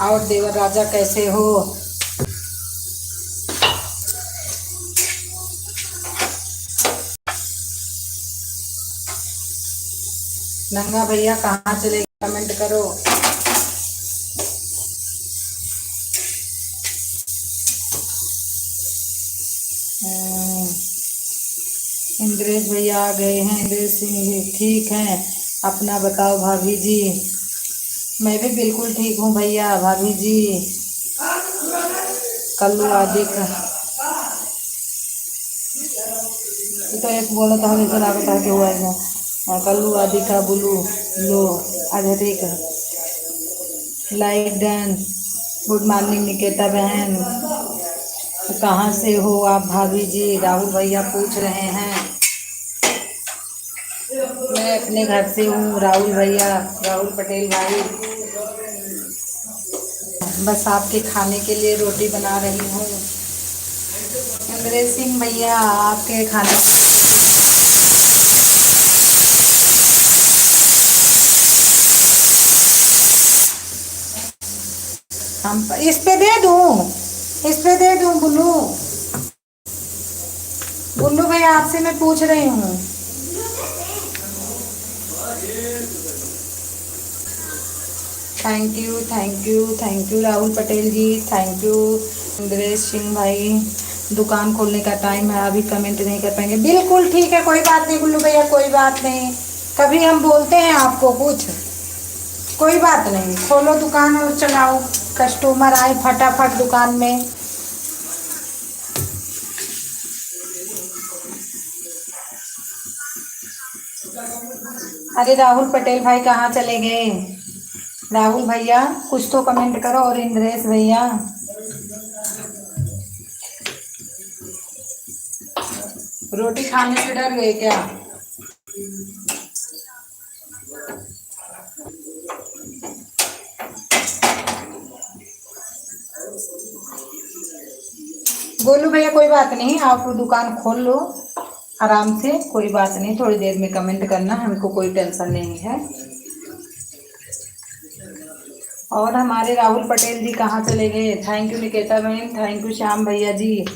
और देवर राजा कैसे हो? नंगा भैया कहाँ चले गए? कमेंट करो। हम्म, इंद्रेश भैया आ गए हैं। इंद्रेश सिंह भी ठीक हैं। अपना बताओ भाभी जी। मैं भी बिल्कुल ठीक हूँ भैया। भाभी जी कल्लू आदि का ये तो एक बोला था हमें चला बता के हुआ है। कल्लू आदि का बुलू लो अधे का like done. Good morning Niketa बहन, कहाँ से हो आप भाभी जी? राहुल भैया पूछ रहे हैं। मैं अपने घर से हूँ राहुल भैया, राहुल पटेल भाई। बस आपके खाने के लिए रोटी बना रही हूँ। इंद्रेश सिंह भैया आपके खाने हम इस पे दे दूँ, इस पे दे दूँ बुल्लू? बुल्लू भैया आपसे मैं पूछ रही हूँ। Thank you thank you thank you Rahul Patel ji, thank you. Indresh Singh भाई दुकान खोलने का टाइम है, अभी कमेंट नहीं कर पाएंगे। बिल्कुल ठीक है, कोई बात नहीं बुल्लू भैया, कोई बात नहीं। कभी हम बोलते हैं आपको कुछ? कोई बात नहीं, खोलो दुकान और चलाओ। कस्टमर आए फटाफट दुकान में। अरे राहुल पटेल भाई कहाँ चले गए? राहुल भैया कुछ तो कमेंट करो। और इंद्रेश भैया रोटी खाने से डर गए क्या? गोलू भैया कोई बात नहीं, आप दुकान खोल लो आराम से, कोई बात नहीं। थोड़ी देर में कमेंट करना, हमको कोई टेंशन नहीं है। और हमारे राहुल पटेल जी कहाँ चले गए? थैंक यू निकेता बहन, थैंक यू श्याम भैया जी।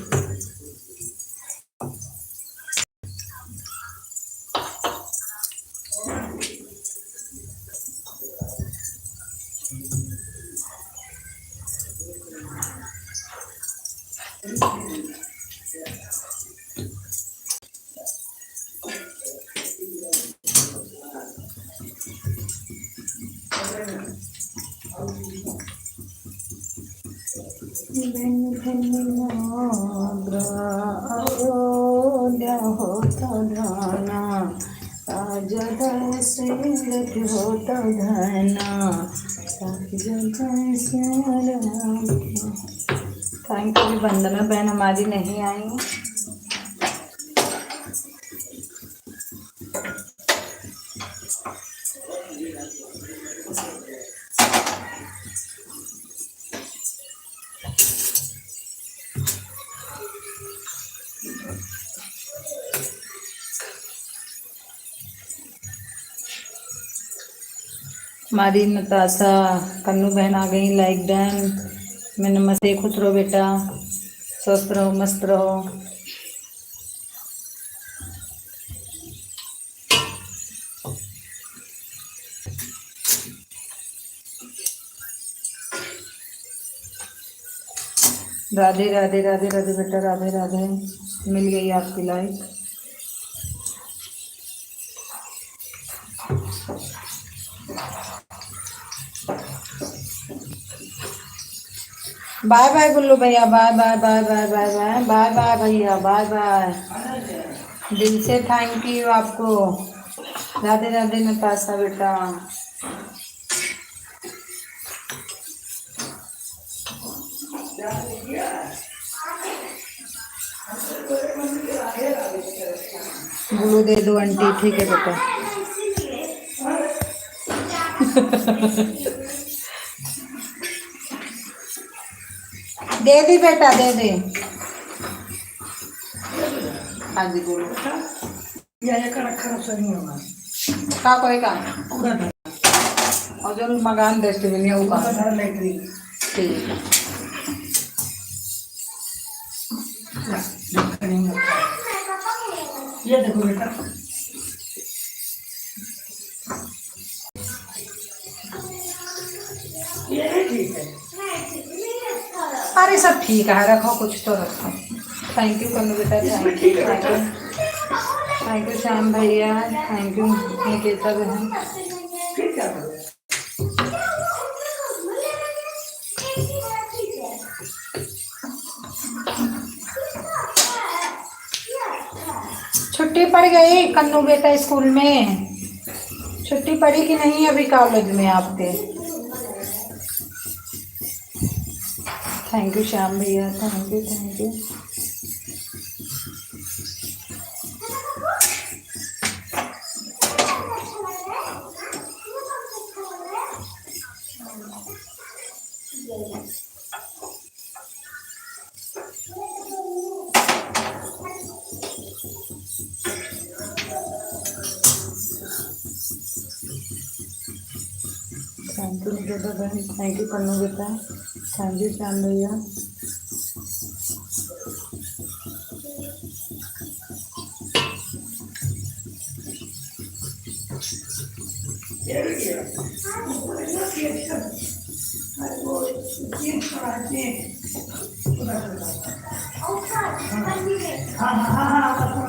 Thank you. वंदना बहन हमारी नहीं आई। हमारी नताशा कन्नू बहन आ गई। Like done. मैं नमस्ते, खुश रहो बेटा, स्वस्थ रहो, मस्त रहो। राधे राधे राधे राधे बेटा, राधे राधे। मिल गई आपकी लाइक। बाय बाय गुल्लू भैया, bye bye bye bye bye bye bye bye भैया, बाय बाय। दिल से थैंक यू आपको। राधे राधे नताशा बेटा। गुल्लू दे दो आंटी, ठीक है बेटा। दे दी बेटा, दे दे। हाँ जी बोलो। या एक रखा सही होगा। का करेगा पूरा धर और जो मकान डस्टबिन है वो पूरा का धर लेटरिन ठीक है। ये देखो बेटा ये नहीं ठीक है अरे सब ठीक है रखो कुछ तो रखो थैंक यू कन्नू बेटा thank you thank you Shyam भैया थैंक यू निकेता बहन फिर क्या करें छुट्टी पड़ गई कन्नू बेटा स्कूल में छुट्टी पड़ी कि नहीं अभी कॉलेज में आपके थैंक यू श्याम भैया thank you thank you thank you Niketa बहन थैंक यू कन्नू बेटा थैंक यू श्याम भैया ये भी किया अरे वो ये पढ़ाते हैं हाँ हाँ हाँ हाँ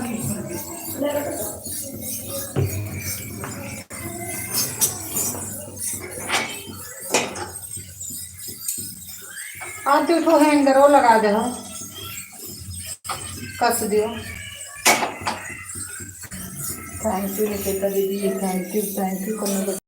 आज तो उठो हैंगर वो लगा दे कस दियो थैंक यू निकेता दीदी थैंक यू कन्नू बेटा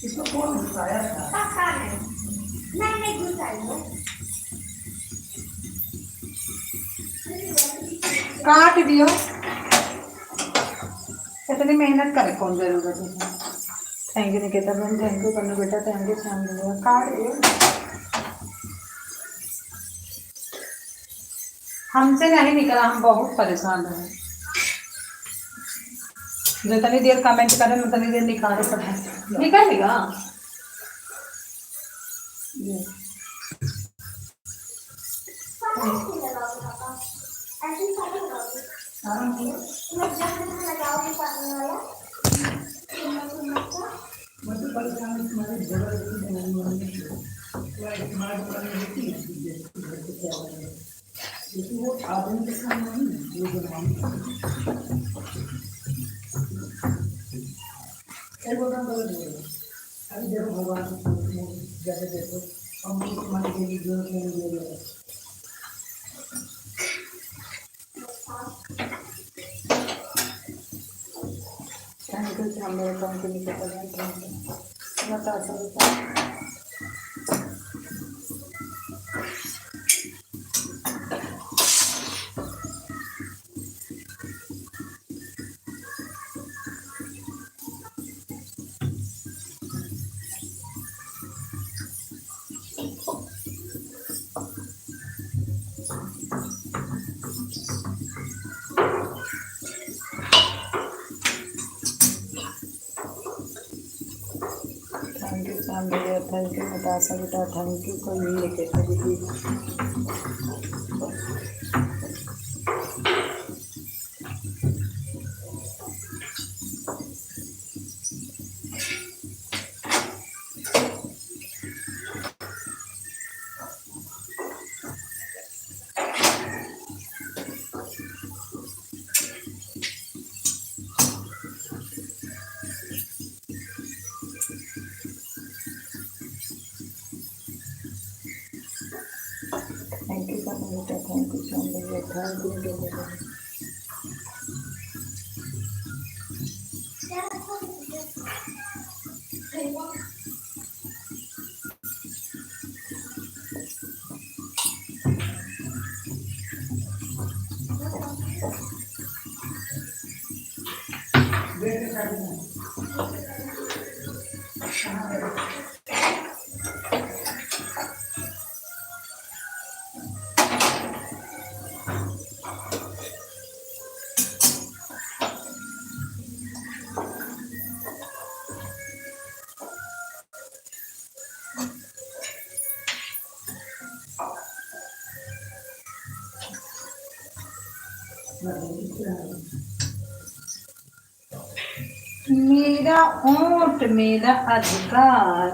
इसको कौन बताया था पता नहीं घुसाइए काट दियो इतनी मेहनत करे कौन जरूरत है थैंक यू निकेता बहन थैंक यू कन्नू बेटा थैंक यू श्याम भैया काट दियो हमसे नहीं निकला हम बहुत परेशान हैं जितनी देर कमेंट करें उतनी देर निकाले पढ़ाई निकालेगा ऐसे सारे लगाओगे मैं जहाँ लगाओगे पानी वाला मतलब परेशानी तुम्हारी जबरदस्ती बनाने वाली है तुम्हारे बनाने है लेकिन वो आदमी के काम नहीं वो बनाने एक वो काम गलत है अभी देखो भगवान जैसे देखो हम तुम्हारे के लिए जो है थैंक यू श्याम भैया थैंक यू निकेता बहन थैंक यू नताशा बेटा थैंक यू श्याम भैया थैंक यू नताशा बेटा थैंक यू कोई नहीं निकेता दीदी कन्नू बेटा थैंक यू श्याम भैया थैंक यू। मेरा ऊंट मेरा अधिकार।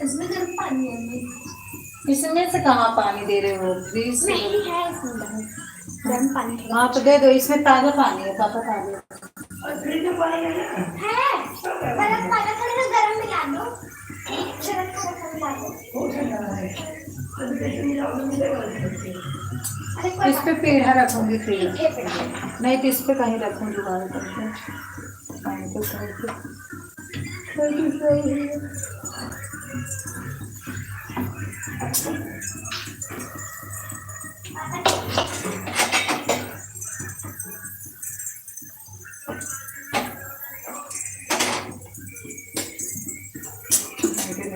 इसमें गर्म पानी है। इसमें से कहाँ पानी दे रहे हो? फ्रीज से नहीं है इसमें गर्म पानी। हाँ तो दे दो, इसमें ताजा पानी है पापा ताजा। है गरम पानी थोड़ा गरम मिला दो। चरक चरक मिला दो। इस पे पेड़ा रखूंगी फिर नहीं तो इस पे कहीं रखूंगी जुगाड़ करके। Thank you.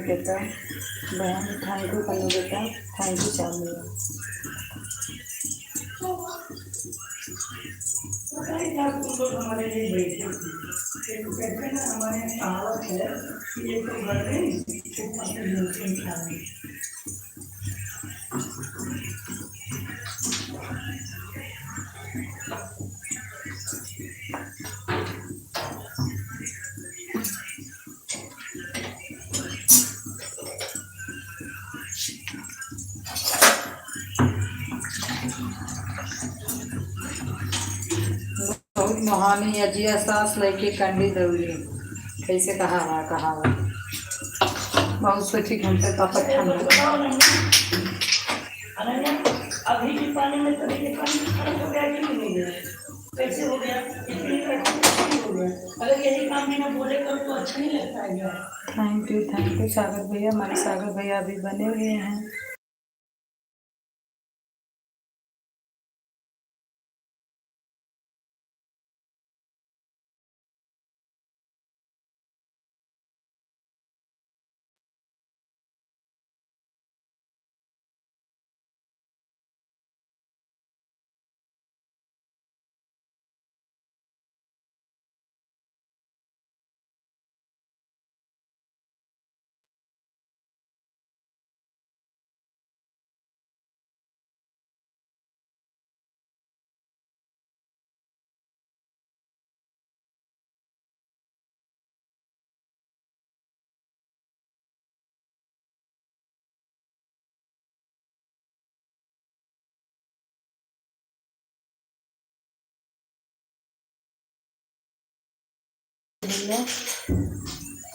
बेटा बहन थैंक यू कन्नू बेटा थैंक यू श्याम भैया। हमारे लिए बैठे थे एक कहते हैं ना हमारे कहावत है कि एक तो घर में एक अपने इंसान। मोहानी अजिया सास लेके कंडी दौड़ी कैसे कहा बहुत सोची घंटे का पठान अभी के पानी में तभी के पानी खत्म हो गया कि नहीं हो गया? कैसे हो गया? इतनी हो गया। अगर यही काम बिना बोले करो तो अच्छा नहीं लगता है यार। थैंक यू सागर भैया। हमारे सागर भैया अभी बने हुए हैं।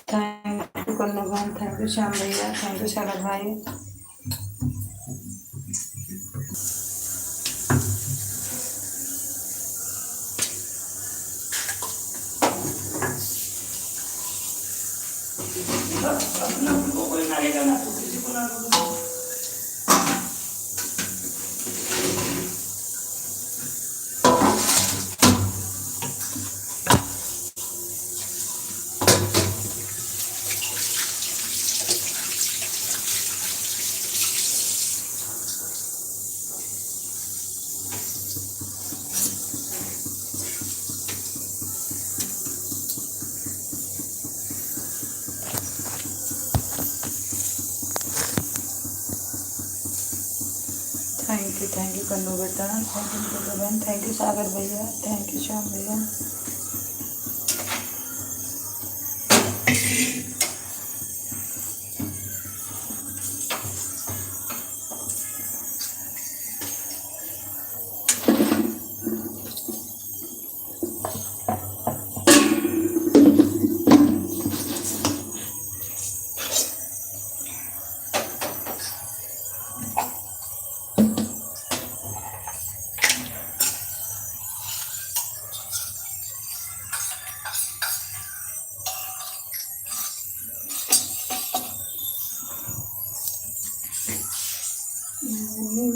थैंक यू कन्नू भाई थैंक यू श्याम भैया थैंक यू सागर भाई। अपना उनको कोई ना लेगा ना तो किसी को ना दो। थैंक यू कन्नू बेटा, थैंक यू बहन, थैंक यू सागर भैया, थैंक यू श्याम भैया।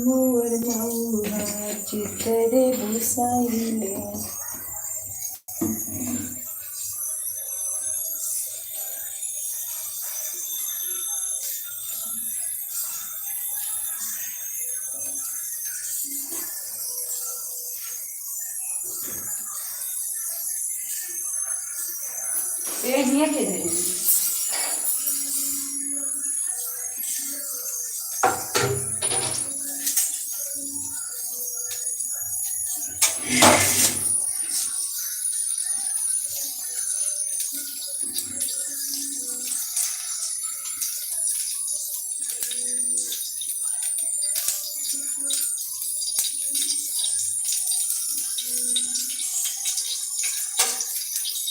मोर मौहा चितरे बुसाइले। ये नहीं है किधर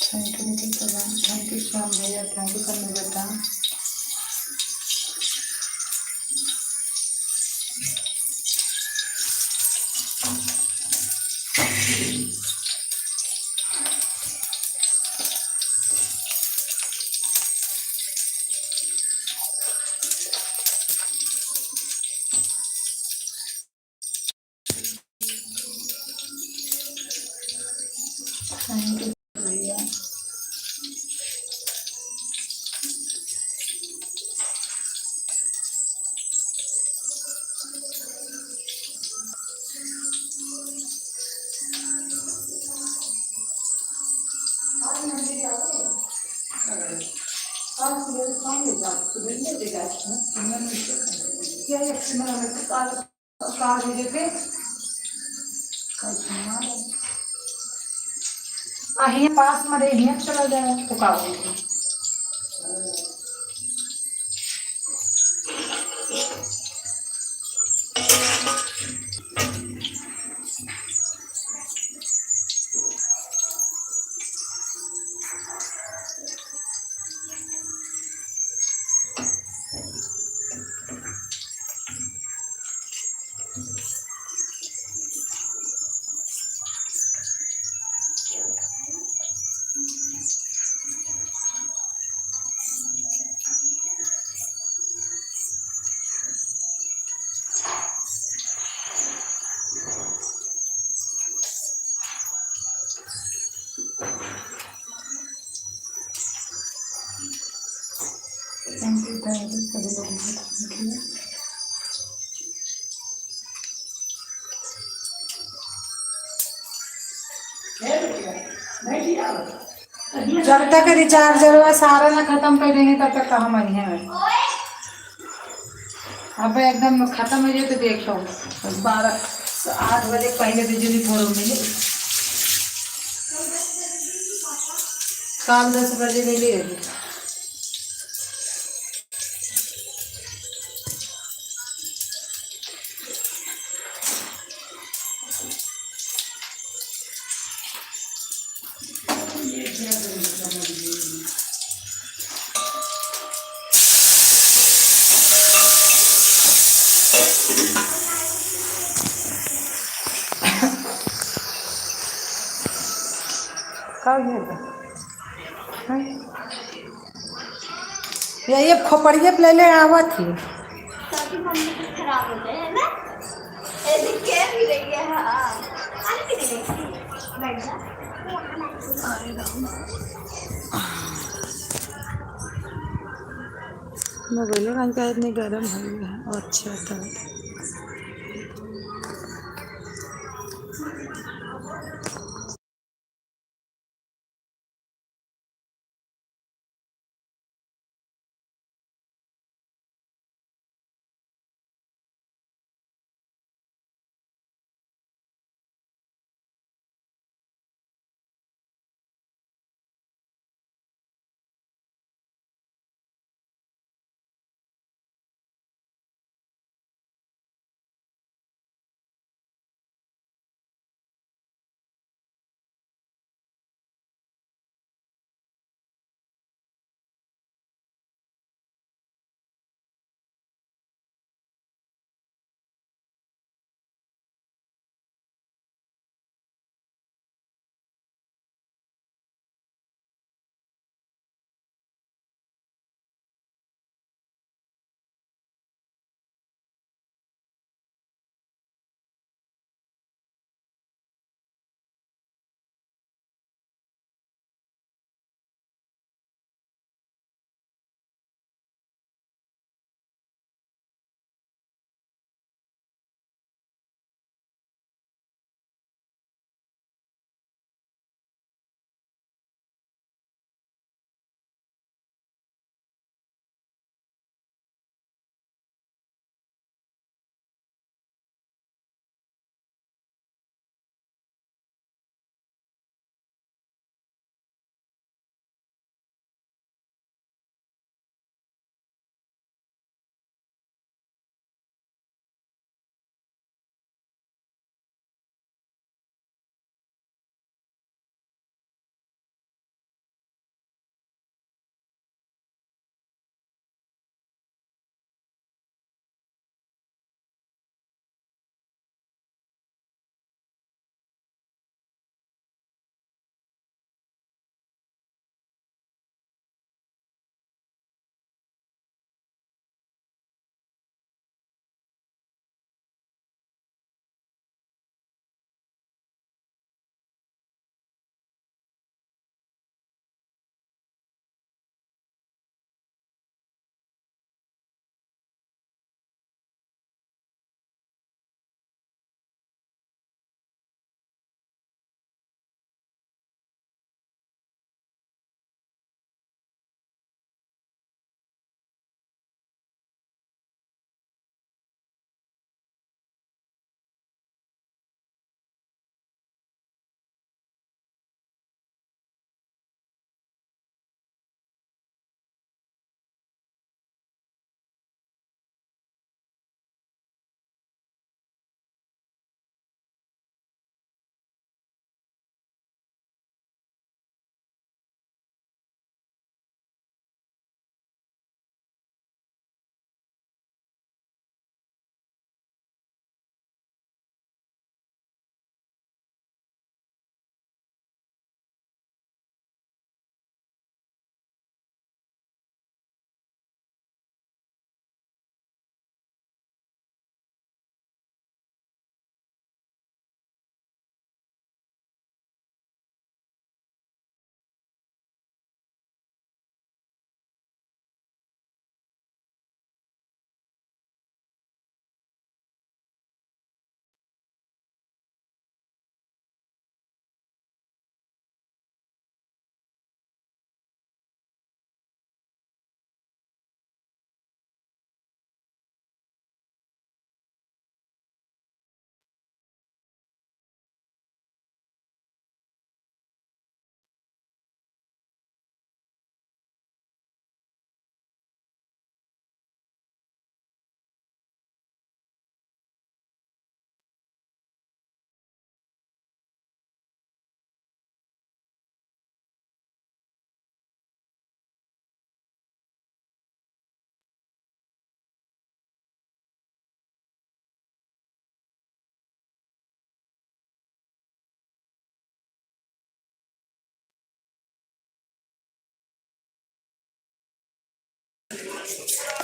thank you Nikhil Pradhan, thank you Shyam भैया, थैंक यू कन्नू बेटा। थैंक यू भैया। અહીં પાસ માં રહી ચલો જાય તો કાવું थैंक यू सभी लोगों को थैंक यू। जब तक रिचार्ज सारा ना खत्म कर देंगे तब तक कहाँ मनी है। अब एकदम खत्म हो जाए तो देखो 8 बजे पहले बिजली थोड़ा मिले, शाम 10 बजे मिली। ये खोपड़िए पे ले आवा थी ताकि मम्मी की खराब हो जाए, है ना? ऐसे क्या भी रही है। हाँ, पानी भी नहीं देखती। बैठ जा। मोबाइल का इतने गर्म हो गया। अच्छा था।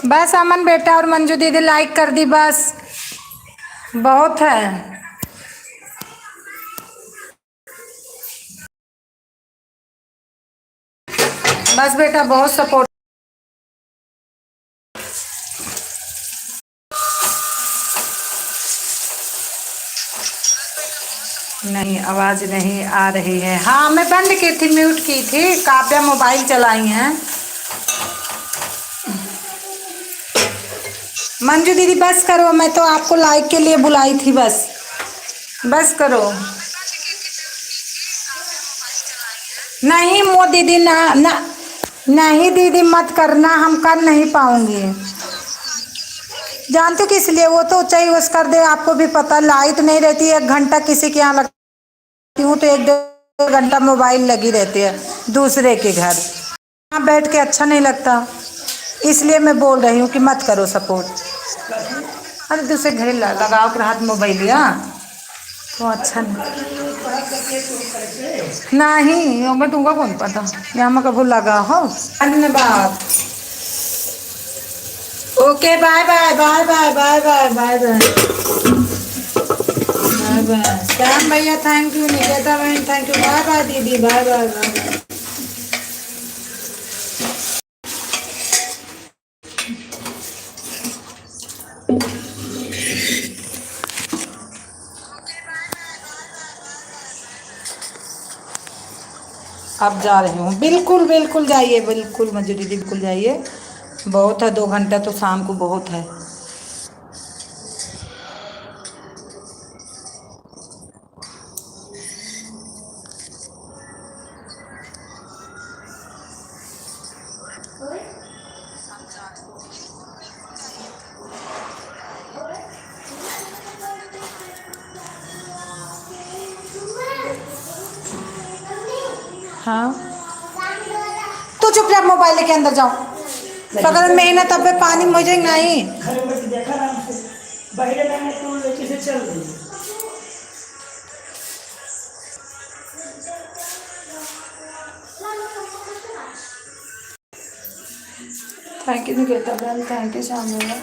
बस अमन बेटा और मंजू दीदी लाइक कर दी, बस बहुत है। बस बेटा बहुत सपोर्ट। नहीं, आवाज नहीं आ रही है। हाँ मैं बंद की थी, म्यूट की थी। काव्या मोबाइल चलाई हैं। मंजू दीदी बस करो, मैं तो आपको लाइक के लिए बुलाई थी, बस करो। नहीं मो दीदी ना ना, नहीं दीदी मत करना, हम कर नहीं पाऊंगी। जानते हो किस लिए? वो तो चाहिए उस कर दे, आपको भी पता लाइट नहीं रहती है। 1 घंटा किसी के यहाँ लगती हूँ तो 1-1.5 घंटा मोबाइल लगी रहती है दूसरे के घर। यहाँ बैठ के अच्छा नहीं लगता, इसलिए मैं बोल रही हूँ कि मत करो सपोर्ट। अरे दूसरे घर लगाओ के हाथ मोबाइल लिया तो अच्छा नहीं, मैं तुमको कौन पता यहाँ मैं कभी लगा हो। धन्यवाद। Okay bye bye bye bye bye bye bye bye bye bye. Shyam भैया थैंक यू, निकेता बहन थैंक यू, बाय बाय दीदी, बाय बाय बाय। अब जा रही हूँ। बिल्कुल बिल्कुल जाइए, बिल्कुल मंजू दीदी बिल्कुल जाइए। बहुत है, 2 घंटा तो शाम को बहुत है। हाँ तो चुप रह, मोबाइल लेके अंदर जाओ। अगर मेहनत अब पानी मुझे नहीं। घर में देखा आराम से, बाहर जाने तो लेके से चल रही है। थैंक यू निकेता बहन, थैंक यू श्याम भैया।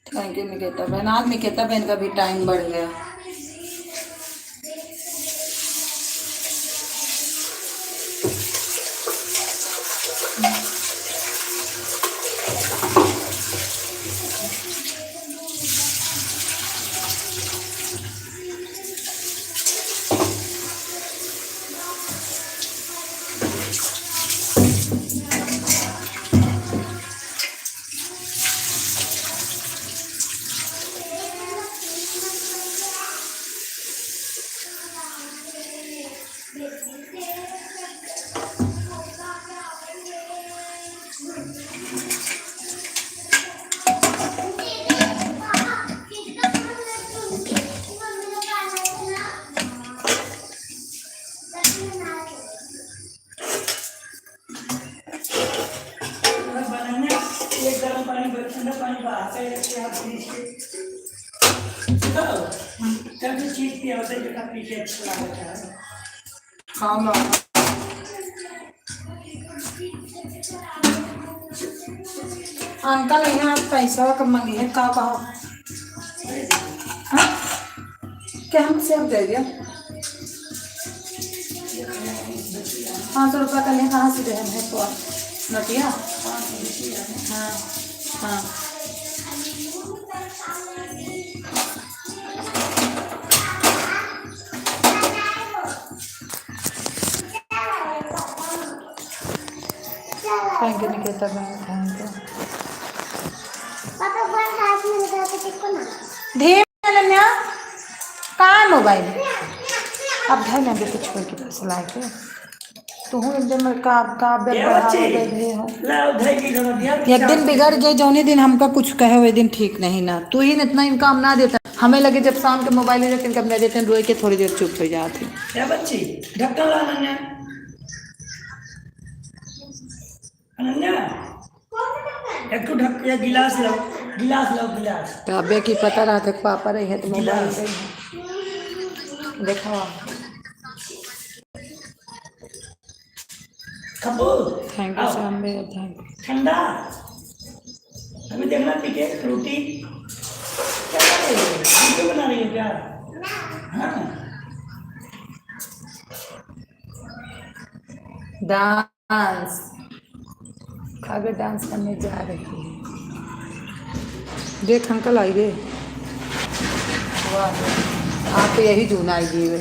थैंक यू निकेता बहन। आज निकेता बहन का भी टाइम बढ़ गया। एक गर्म पानी ठंडा पानी बाहर से रखे आप फ्रिज के कभी चीज की होता है जो पीछे अच्छा लगता है। हाँ ना अंकल यहाँ पैसा कब मांगी है? का कहो? हाँ? क्या हम सेब दे दिया? 500 रुपया का नहीं, कहाँ से दे हम है तो नटिया। हाँ हाँ थैंक यू निकेता बहन, थैंक यू। धीरे अनन्या, कहाँ है मोबाइल? अब धर ना बेटे छोड़ के पैसे लाए के तो हूँ एकदम काव्य ये बढ़ावे बच्ची बैठे हो। लाओ धई की जमा दिया एक दिन बिगड़ गए जौने दिन हमका कुछ कहे हुए दिन ठीक नहीं ना, तू ही न इतना इनकाम ना देता, हमें लगे जब शाम के मोबाइल लेकर इनकम ना देते रोए के थोड़ी देर चुप हो जाती। ये बच्ची ढक्कन ला अनन्या, अनन्या एक तो ढक या गिलास लाओ, गिलास लाओ, गिलास। काव्य की पता रहा था पापा रही है तो मोबाइल गिलास। देखो। खब्बू थैंक यू आओ। So much, thank you. ठंडा हमें देखना पी के रोटी क्या कर रही हो? वीडियो बना रही हो क्या? हाँ डांस, काव्य डांस करने जा रही है। देख अंकल आइए, आप तो यही जून आइए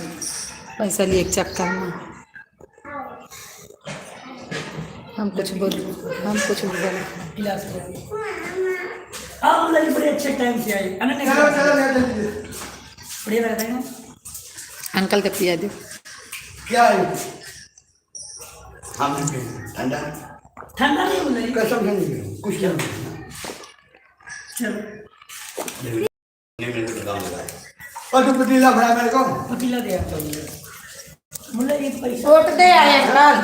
पैसा लिए एक चक्कर में। हम कुछ बोल गिलास लो। आप मतलब बड़े अच्छे टाइम से आए अनन्या, बढ़िया रहता है ना अंकल के पिया दो। क्या है? हम ठंडा ठंडा नहीं बोल रही कसम से नहीं कुछ नहीं। चलो और तू पतीला भरा मेरे को पतीला दे आता हूँ मुझे ये पैसा वोट दे आए अंकल।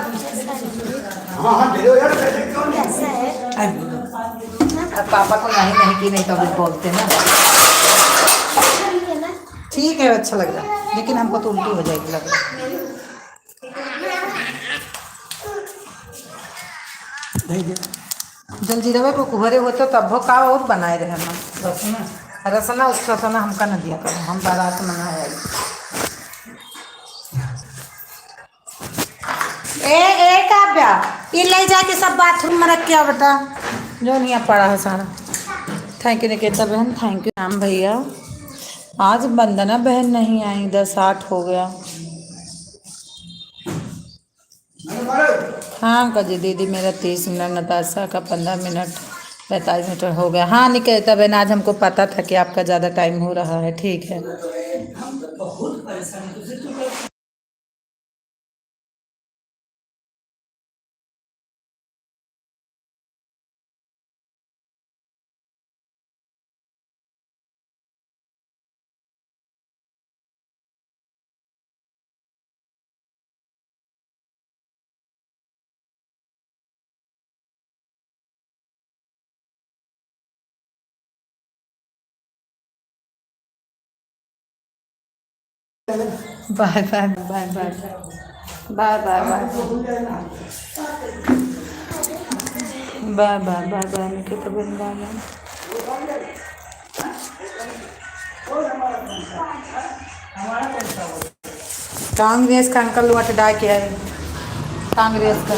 हाँ हाँ दे दो यार, पैसे क्यों नहीं? कैसा है? अब पापा को नहीं की नहीं तो अभी बोलते ना। ठीक है ना? ठीक है अच्छा लग रहा है लेकिन हमको तो उल्टी हो जाएगी लग रहा है। जलजीरा को कुहरे होते तब वो का और बनाए रहे हम रसना उस रसना हमका न दिया करो, हम बारात मंगाए। ए काव्या ये ले जाके सब बाथरूम में रख के आओ बेटा, जो नहीं पड़ा है सारा। थैंक यू निकेता बहन, थैंक यू राम भैया। आज वंदना बहन नहीं आई, 10:08 हो गया। हाँ कजी दीदी मेरा 30 मिनट, नताशा का 15 मिनट, 45 मिनट हो गया। हाँ निकेता बहन आज हमको पता था कि आपका ज़्यादा टाइम हो रहा है, ठीक है। हम तो बहुत परेशान तुझे तो bye bye bye bye bye bye bye bye bye bye bye Niketa बहन बाय बाय। कांग्रेस का अंकल वोट डाल के आए, कांग्रेस का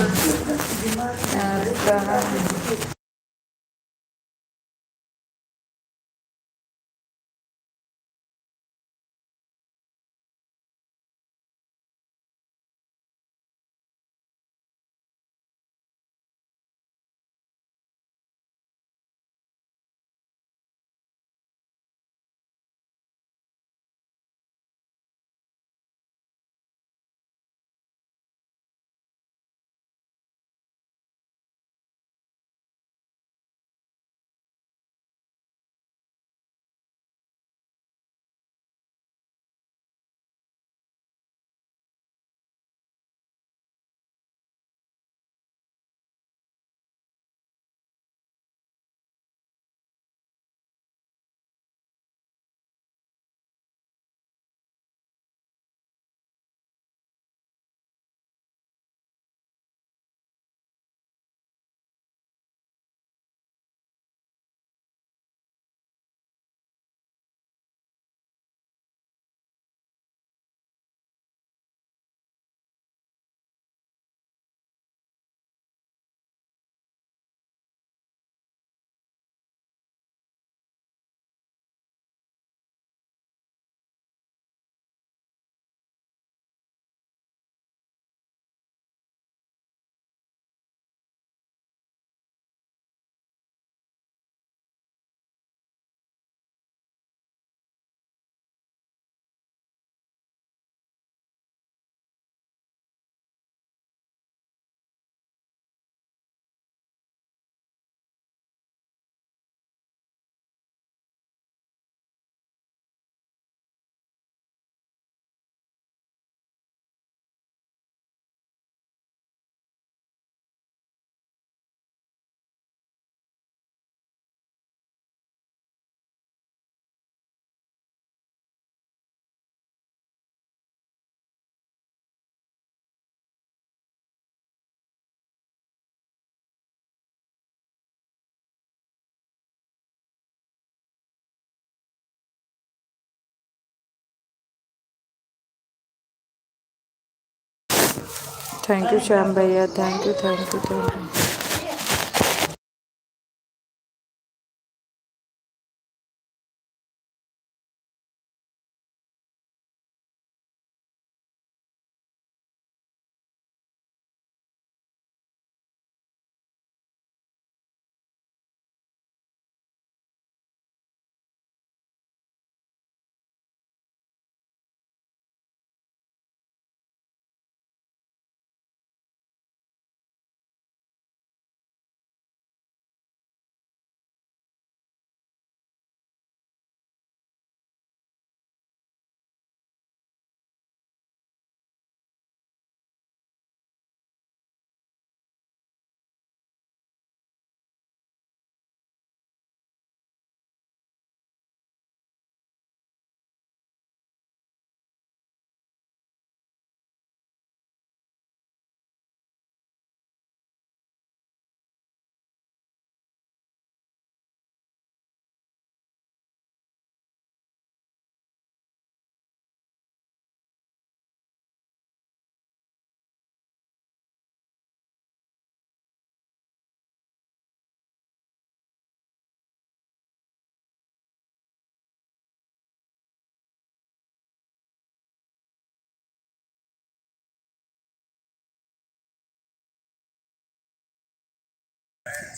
थैंक यू श्याम भैया, thank you thank you thank you.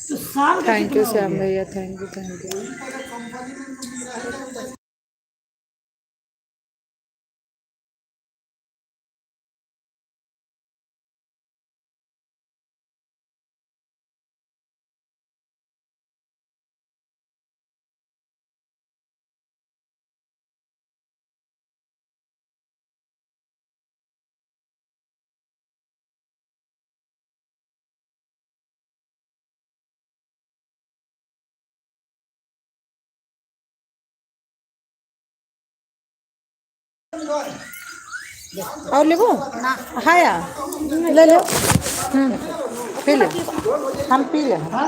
तो साल का थैंक कितना यू हो श्याम गया? भैया, थैंक यू थैंक यू। और लेबो हाँ यार ले लो। पी ले, हम पी ले। हाँ?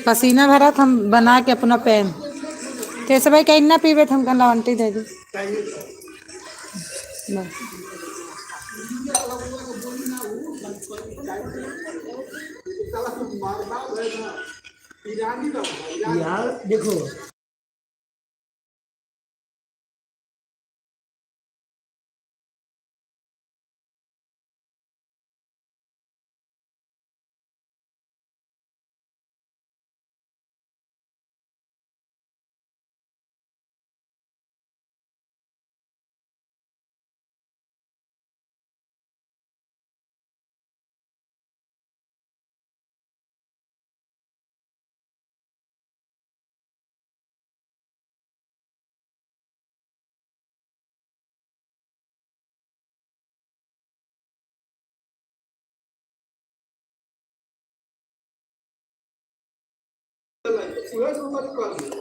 पसीना भरा हम बना के अपना पेन कैसे भाई कहीं ना पीबे हम कल आंटी दे दी बस। यार देखो,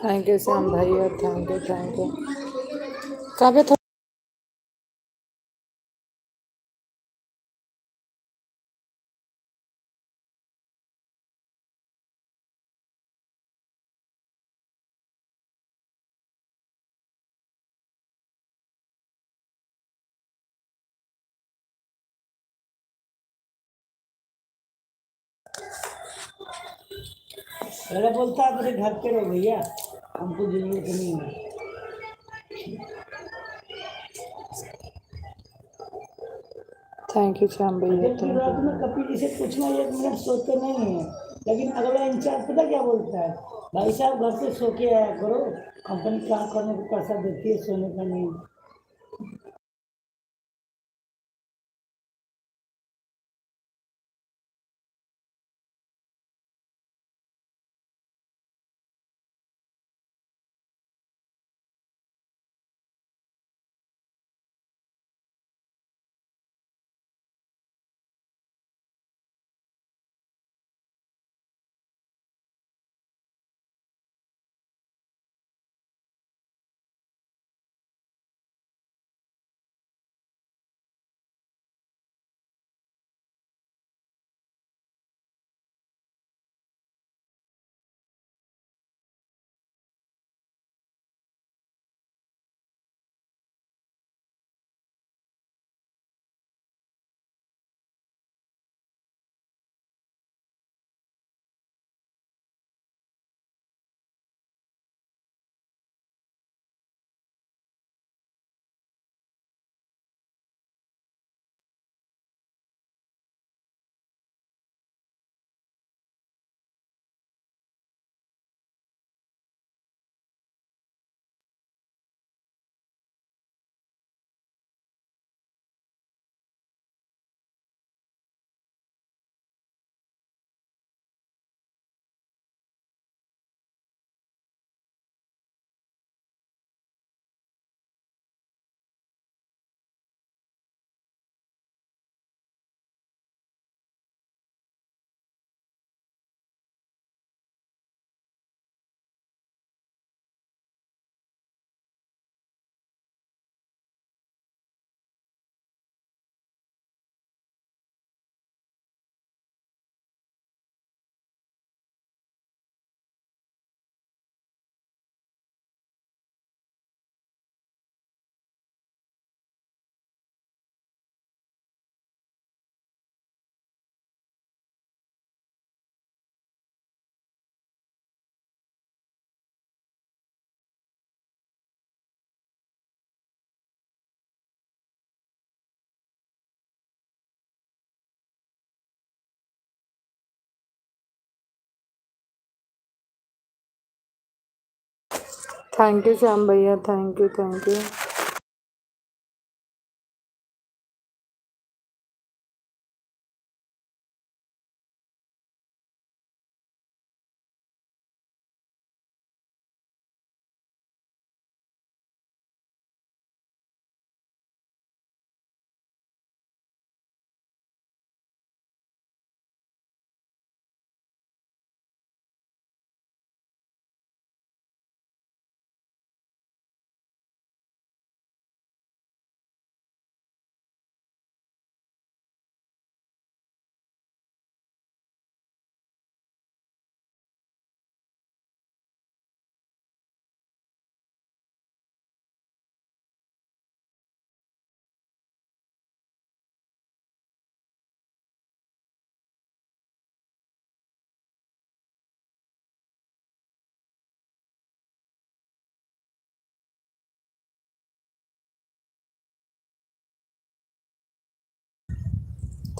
थैंक यू श्याम भैया, थैंक यू थैंक यू। कब पहले बोलता अपने घर पे रहो भैया, हमको जरूरत नहीं है। थैंक यू श्याम भैया, जबकि थैंक रात में यू। कपिल जी से पूछना 1 मिनट सोते नहीं है, लेकिन अगला इंचार्ज पता क्या बोलता है, भाई साहब घर से सो के आया करो, कंपनी काम करने को पैसा देती है, सोने का नहीं। थैंक यू श्याम भैया, thank you thank you.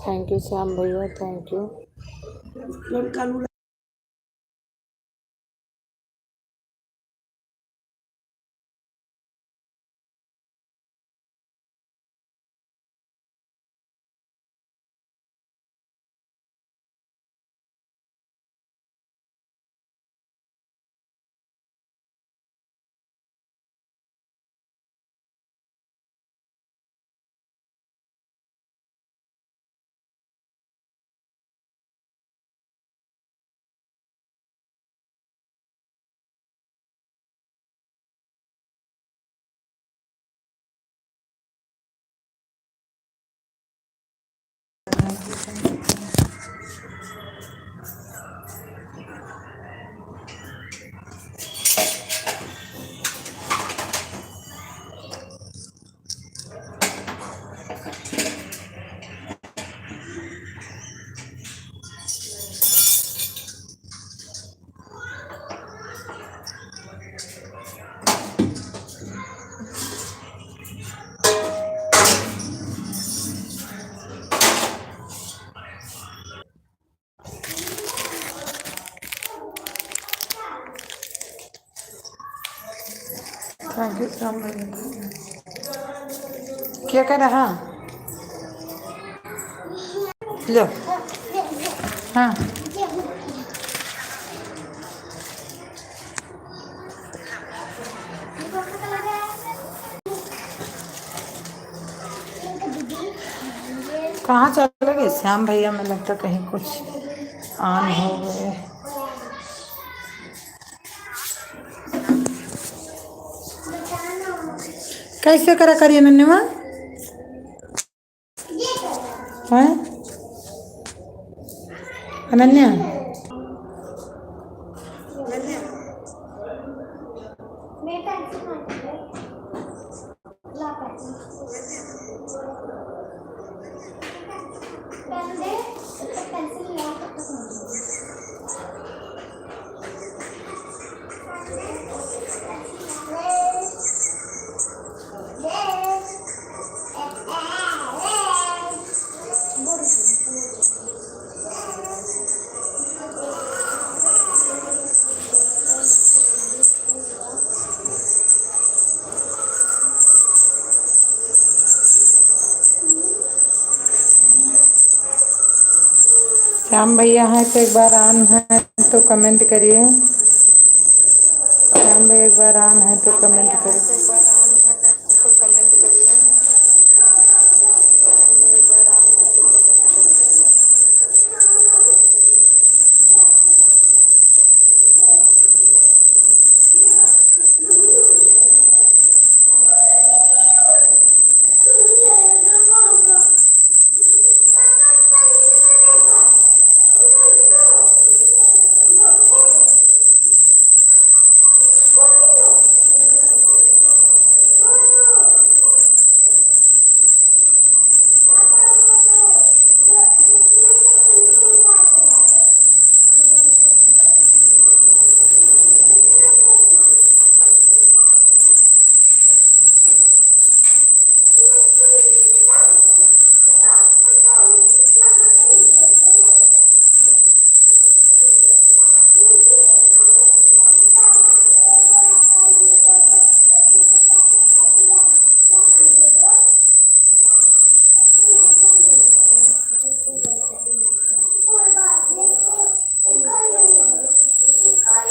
Thank you Shyam भैया, थैंक यू। लड़का लूड़ा थैंक यू श्याम भैया। क्या कर रहा? लो। हाँ कहाँ चले गए श्याम भैया? में लगता कहीं कुछ ऑन हो गए। कैसे करा करिए नन्नू है अनन्या? मेरे पेंसिल मार दे ला पेंसिल पेन दे पेंसिल ला श्याम भैया हैं तो एक बार ऑन है तो कमेंट करिए। श्याम भैया एक बार ऑन है तो कमेंट करिए।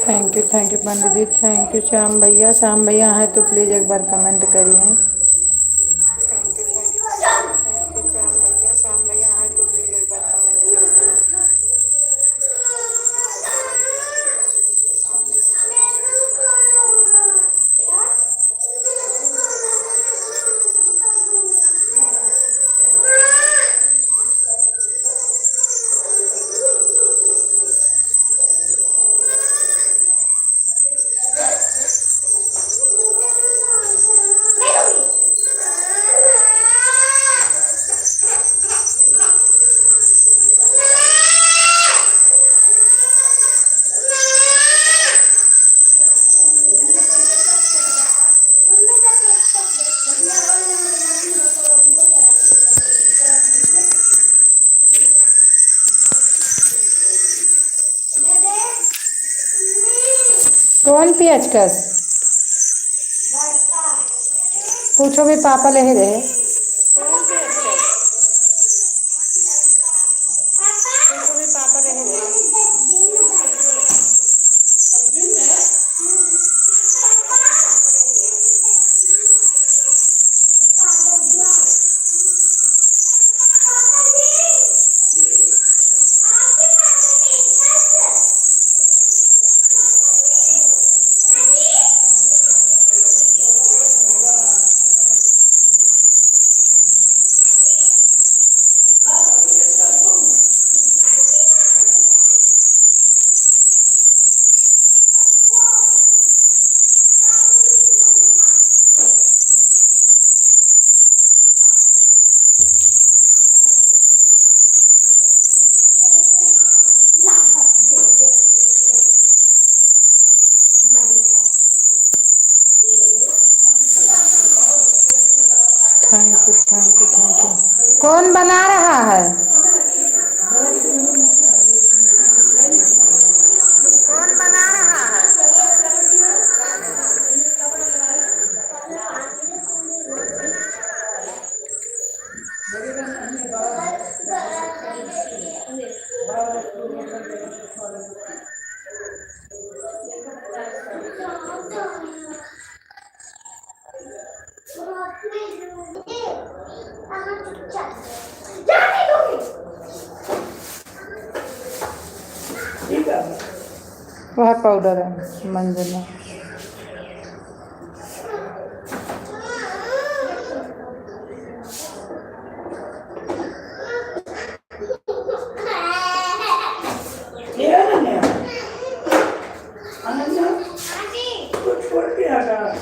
Thank you Pandit ji, thank you Shyam भैया। श्याम भैया हैं तो प्लीज़ एक बार कमेंट करिए। कौन पेचकस पूछो भी पापा ले रहे। Thank you. कौन बना रहा है? ठीक है। वह पाउडर है मंजना। ये है ना नया? अनन्या कुछ छोड़ के आ गया।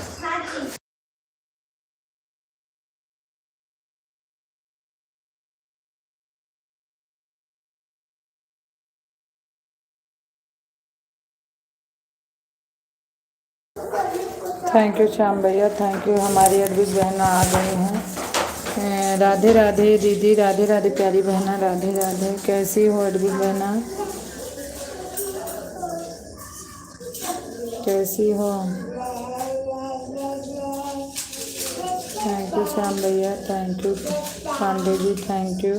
थैंक यू श्याम भैया, थैंक यू। हमारी अद्भुत बहना आ गई हैं। राधे राधे दीदी, राधे राधे प्यारी बहना, राधे राधे। कैसी हो अद्भुत बहना, कैसी हो? थैंक यू श्याम भैया, thank you Pandey ji, thank you.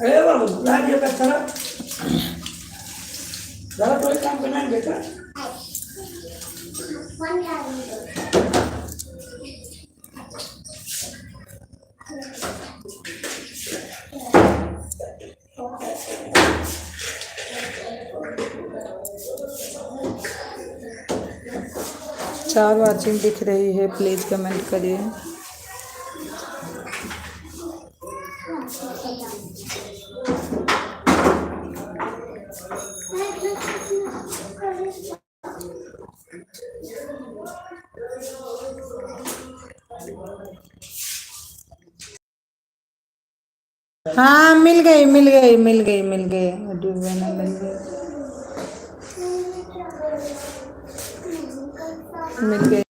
अरे बाबू लाइए का चला जरा कोई काम करना है बेटा। 4 वाचिंग दिख रही है, प्लीज़ कमेंट करिए। हाँ मिल गई मिल गई मिल गई मिल गई अद्भुत बहना मिल गई, मिल गई।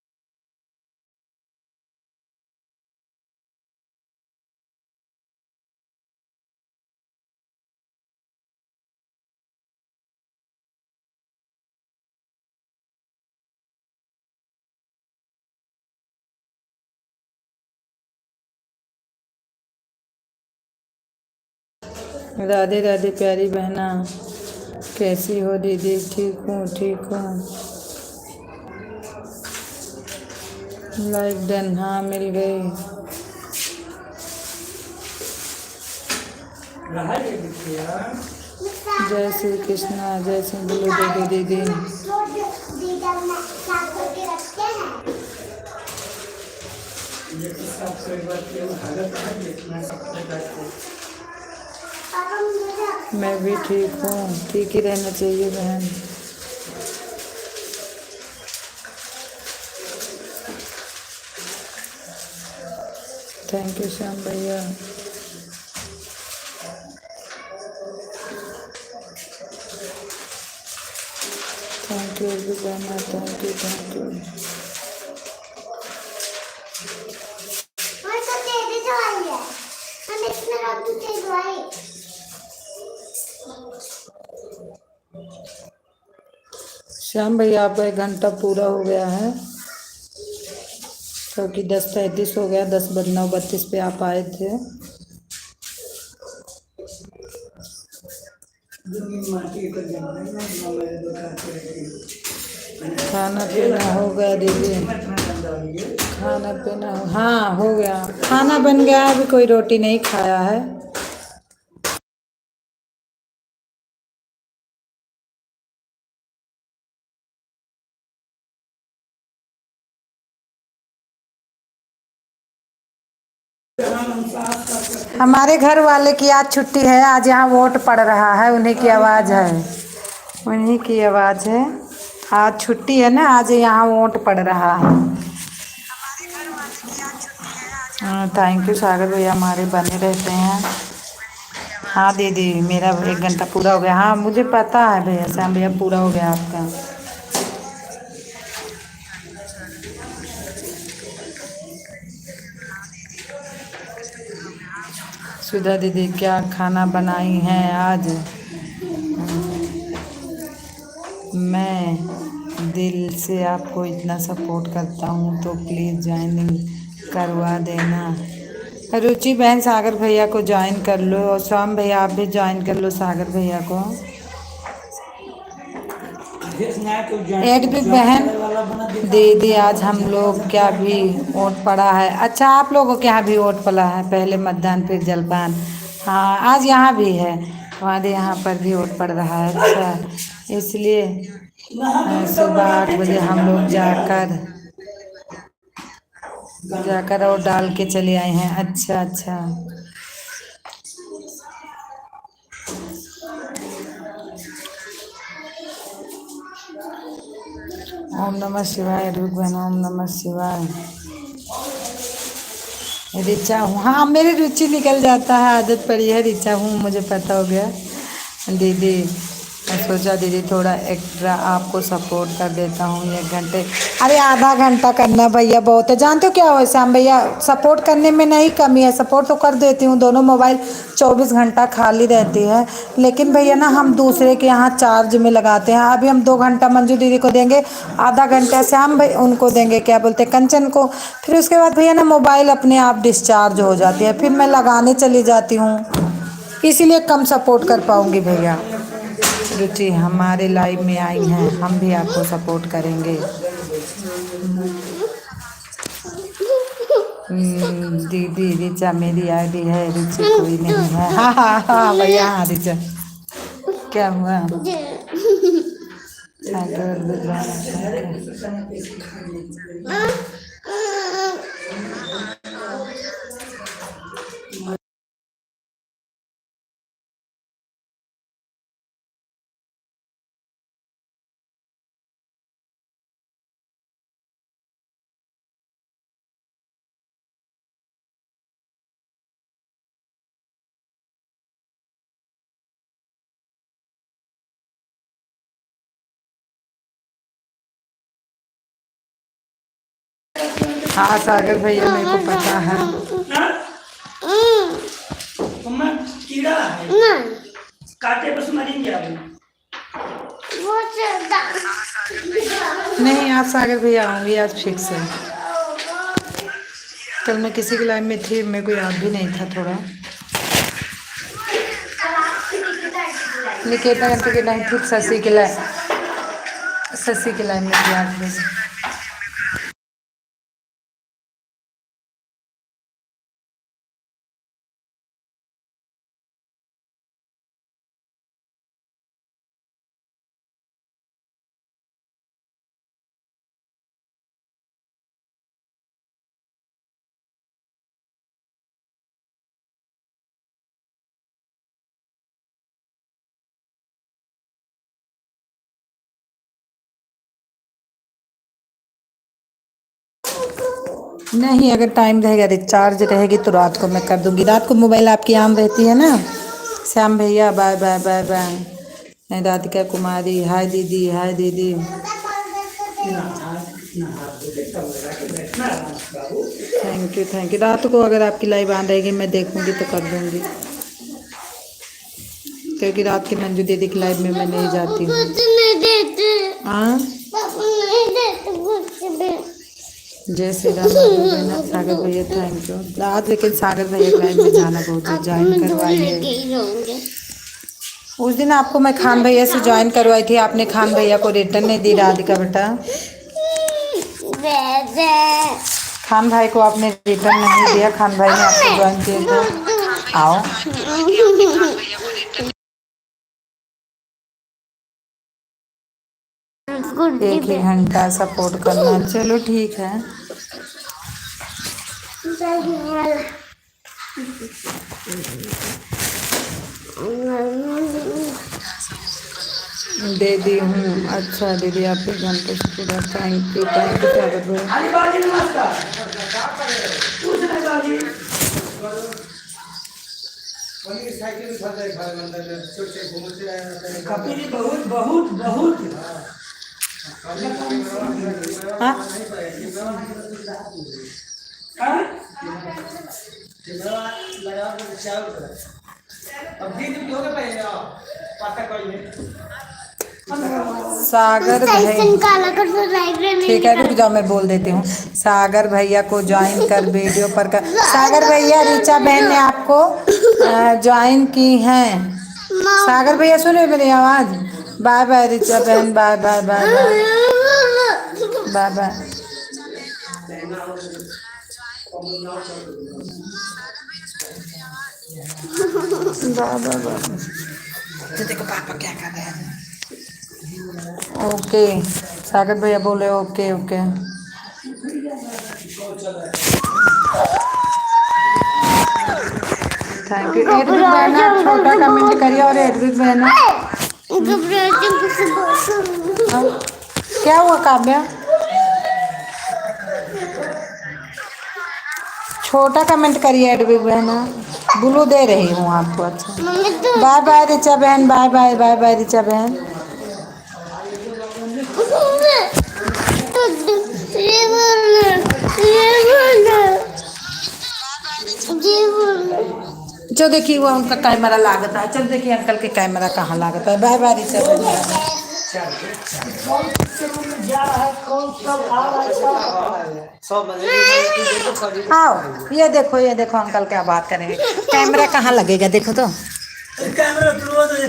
राधे राधे प्यारी बहना, कैसी हो दीदी? ठीक हूँ, ठीक हूँ। लाइक डन, हाँ मिल गई। रहा ये देखिए यार। जय श्री कृष्णा, जय श्री बोलो दीदी दीदी। ये तो सबसे एक बार की हालत है, देखना सबसे करते। मैं भी ठीक हूँ, ठीक ही रहना चाहिए बहन। थैंक यू श्याम भैया। थैंक यू बहना, thank you thank you. Shyam भैया आपका 1 घंटा पूरा हो गया है, क्योंकि 10:33 हो गया, 10:09:32 पे आप आए थे। माटी का जमाना ना मेरे दुकान पे खाना पीना हो गया दीदी? खाना पीना हाँ हो गया, खाना बन गया, अभी कोई रोटी नहीं खाया है। हमारे घर वाले की आज छुट्टी है, आज यहाँ वोट पड़ रहा है, उन्हीं की आवाज़ है, उन्हीं की आवाज़ है। आज छुट्टी है ना, आज यहाँ वोट पड़ रहा है। थैंक यू सागर भैया, हमारे बने रहते हैं। हाँ दीदी, मेरा 1 घंटा पूरा हो गया। हाँ मुझे पता है भैया, श्याम भैया पूरा हो गया आपका। सुधा दीदी क्या खाना बनाई हैं आज? मैं दिल से आपको इतना सपोर्ट करता हूँ तो प्लीज़ ज्वाइनिंग करवा देना। रुचि बहन सागर भैया को ज्वाइन कर लो, और श्याम भैया आप भी ज्वाइन कर लो सागर भैया को। एक भी बहन दीदी, आज हम लोग क्या भी वोट पड़ा है। अच्छा आप लोगों के यहाँ भी वोट पड़ा है, पहले मतदान फिर जलपान। हाँ आज यहाँ भी है, हमारे यहाँ पर भी वोट पड़ रहा है। अच्छा इसलिए सुबह 8 बजे हम लोग जाकर और डाल के चले आए हैं। अच्छा अच्छा, ओम नमः शिवाय। रुक बहना, ओम नमः शिवाय। ऋचा हूँ, हाँ मेरी रुचि निकल जाता है, आदत पड़ी है। ऋचा हूँ, मुझे पता हो गया दीदी। मैं सोचा दीदी थोड़ा एक्स्ट्रा आपको सपोर्ट कर देता हूँ 1 घंटे। अरे आधा घंटा करना भैया बहुत है, जानते हो क्या हो श्याम भैया, सपोर्ट करने में नहीं कमी है, सपोर्ट तो कर देती हूँ। दोनों मोबाइल 24 घंटा खाली रहती है, लेकिन भैया ना हम दूसरे के यहाँ चार्ज में लगाते हैं। अभी हम 2 घंटा मंजू दीदी को देंगे, आधा घंटा श्याम भाई उनको देंगे, क्या बोलते हैं कंचन को। फिर उसके बाद भैया ना मोबाइल अपने आप डिस्चार्ज हो जाती है, फिर मैं लगाने चली जाती हूँ, इसीलिए कम सपोर्ट कर पाऊँगी भैया। रुचि हमारे लाइव में आई हैं, हम भी आपको सपोर्ट करेंगे। दीदी ऋचा मेरी आईडी है, रुचि कोई नहीं है। हाँ हाँ हाँ भैया, हाँ ऋचा क्या हुआ? हाँ सागर भैया मेरे को पता है। मम्मा कीड़ा है, काटे बस मरेंगे अभी। नहीं आज सागर भैया आऊँगी, आज फिक्स है। कल मैं किसी की लाइन में थी, मेरे को याद भी नहीं था थोड़ा। निकेतन आंटी की लाइन ठीक शशि की लाइन में थी 8 बजे। नहीं, अगर टाइम रहेगा रिचार्ज रहेगी तो रात को मैं कर दूंगी। रात को मोबाइल आपकी आम रहती है ना। श्याम भैया बाय बाय बाय बाय। नहीं, राधिका कुमारी हाय दीदी, हाय दीदी। Thank you. रात को अगर आपकी लाइव आ रहेगी मैं देखूंगी तो कर दूंगी, क्योंकि रात की मंजू दीदी की लाइव में मैं नहीं जाती हूँ। हाँ, जय श्री राम। सागर भैया थैंक यू। रात लेकिन सागर भैया के लाइव में जाना बहुत ज्वाइन करवाइए। उस दिन आपको मैं खान भैया से ज्वाइन करवाई थी, आपने खान भैया को रिटर्न नहीं दी राधिका बेटा। खान भाई को आपने रिटर्न नहीं दिया, खान भाई ने आपको ज्वाइन किया था। आओ, 1 घंटा सपोर्ट करना। चलो ठीक है, दे दी हूँ। अच्छा दीदी, आपके घंटे से पूरा थैंक यू स्वागत बहुत बहुत बहुत सागर भैया, ठीक है रुक जाओ, मैं बोल देती हूँ। सागर भैया को ज्वाइन कर, वीडियो पर कर। सागर भैया, ऋचा बहन ने आपको ज्वाइन की हैं। सागर भैया सुने मेरी आवाज़? बाय बाय ऋचा बहन, bye bye bye bye bye bye. तो देखो पापा क्या कर रहे हैं। ओके, सागर भैया बोले ओके ओके। Thank you. एडविक बहना छोटा कमेंट करिए। और एडविक बहना क्या हुआ काव्या? छोटा कमेंट करिए एडविक बहना, ब्लू दे रही हूँ आपको। अच्छा बाय बाय ऋचा बहन, bye bye bye bye Richa बहन। जो देखिए वो उनका कैमरा लागता है। चल देखिए अंकल के कैमरा कहाँ लागता है। बाय बाय ऋचा बहन। आओ, ये देखो अंकल क्या बात करेंगे। कैमरा कहाँ लगेगा देखो तो। कैमरा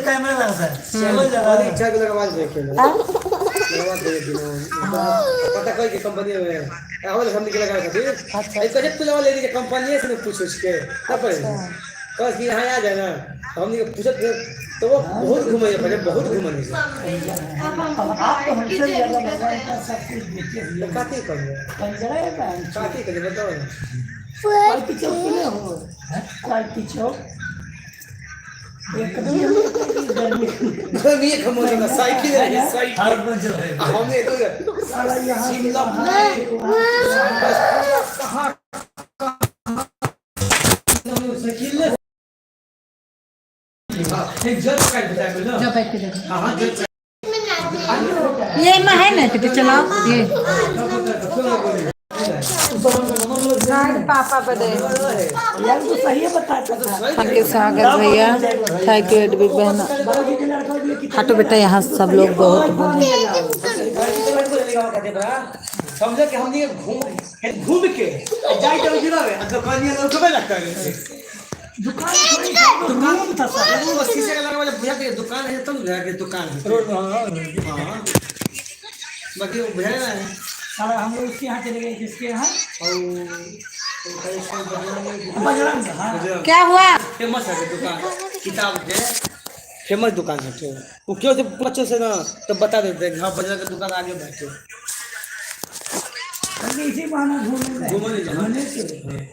कैमरा लगता है। पता कोई की कंपनी में आवल हमने के लगा खातिर। अच्छा इसको जब तुला ले ली कंपनी से पूछ के तब बस कि यहाँ आ जाए ना, हमने पूछत तो वो बहुत घूमे, पहले बहुत घूमे। आप तो हमसे ज्यादा मोबाइल का सब कुछ देखते हैं। काती कर बताओ ना। क्वालिटी चौक में हो, क्वालिटी चौक गर्मी खमोज ना साइकिल है, हर मंजिल है। हमने तो साला यहाँ कहाँ साइकिल एक जग का बताया जब बैठ के देखो। हां ये में है ना तो चलाओ ये पापा बदे यार तो सही है बताता था। थैंक यू सागर भैया, थैंक यू एडविक बहन। हटो बेटा, यहाँ सब लोग बहुत बोले। समझो कि हमने घूम के जाए तो जिला में दुकानिया लोग कब लगता है दुकान थोड़ी दुकान था सर वो शीशे का लगा वाला भैया के दुकान है तो भैया के दुकान है रोड हाँ हाँ बाकी वो भैया ना है साला हम लोग उसके यहाँ चले गए जिसके यहाँ और बजरंग हाँ क्या हुआ? फेमस है वो दुकान किताब के फेमस दुकान है तो वो क्यों से बच्चों से ना तो बता देते हैं कि हाँ बाजार का दुकान आगे बैठे हम इसी बहाना घूमने घूमने जाना। घूमने के लिए।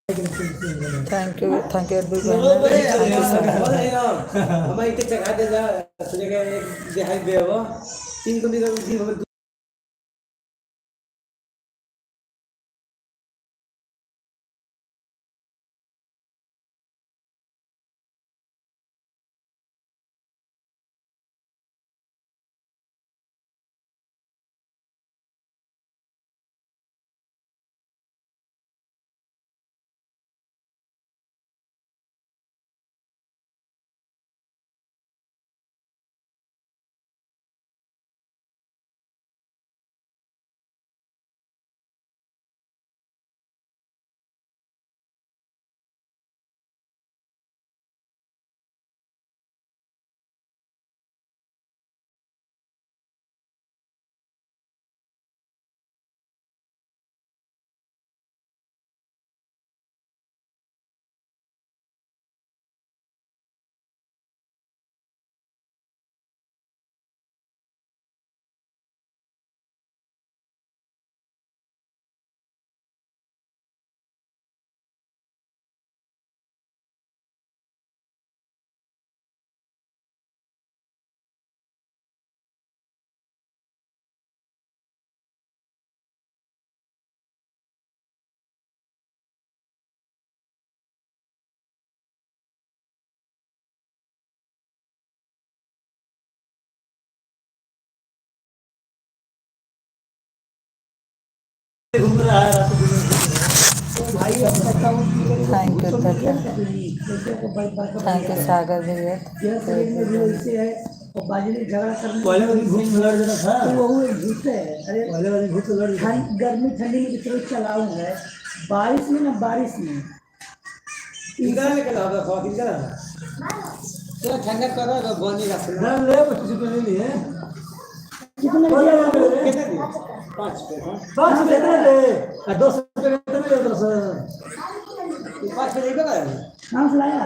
थैंक यू थैंक यू हमारे इतने जगह दे जा सुने के दिहाई दे वो 3 कमी घूम रहा है रात को भाई अब बताओ थैंक यू थैंक यू सागर भैया वैसे है और बाजरी झगड़ा करने पहले वाली भूख लड़ जाता था तो वो एक भूत है अरे पहले वाली भूख लड़ गर्मी ठंडी में कितना चलाऊ है बारिश में ना बारिश में इधर लेके ला दो खा इधर तो ठंडा करो तो बनी का ना ले कुछ पे ले लिए कितने कितने दी 5 पे हां 5 रुपए कितने ले 200 रुपए कितने ले 200 5 पे लेके आया कहां से लाया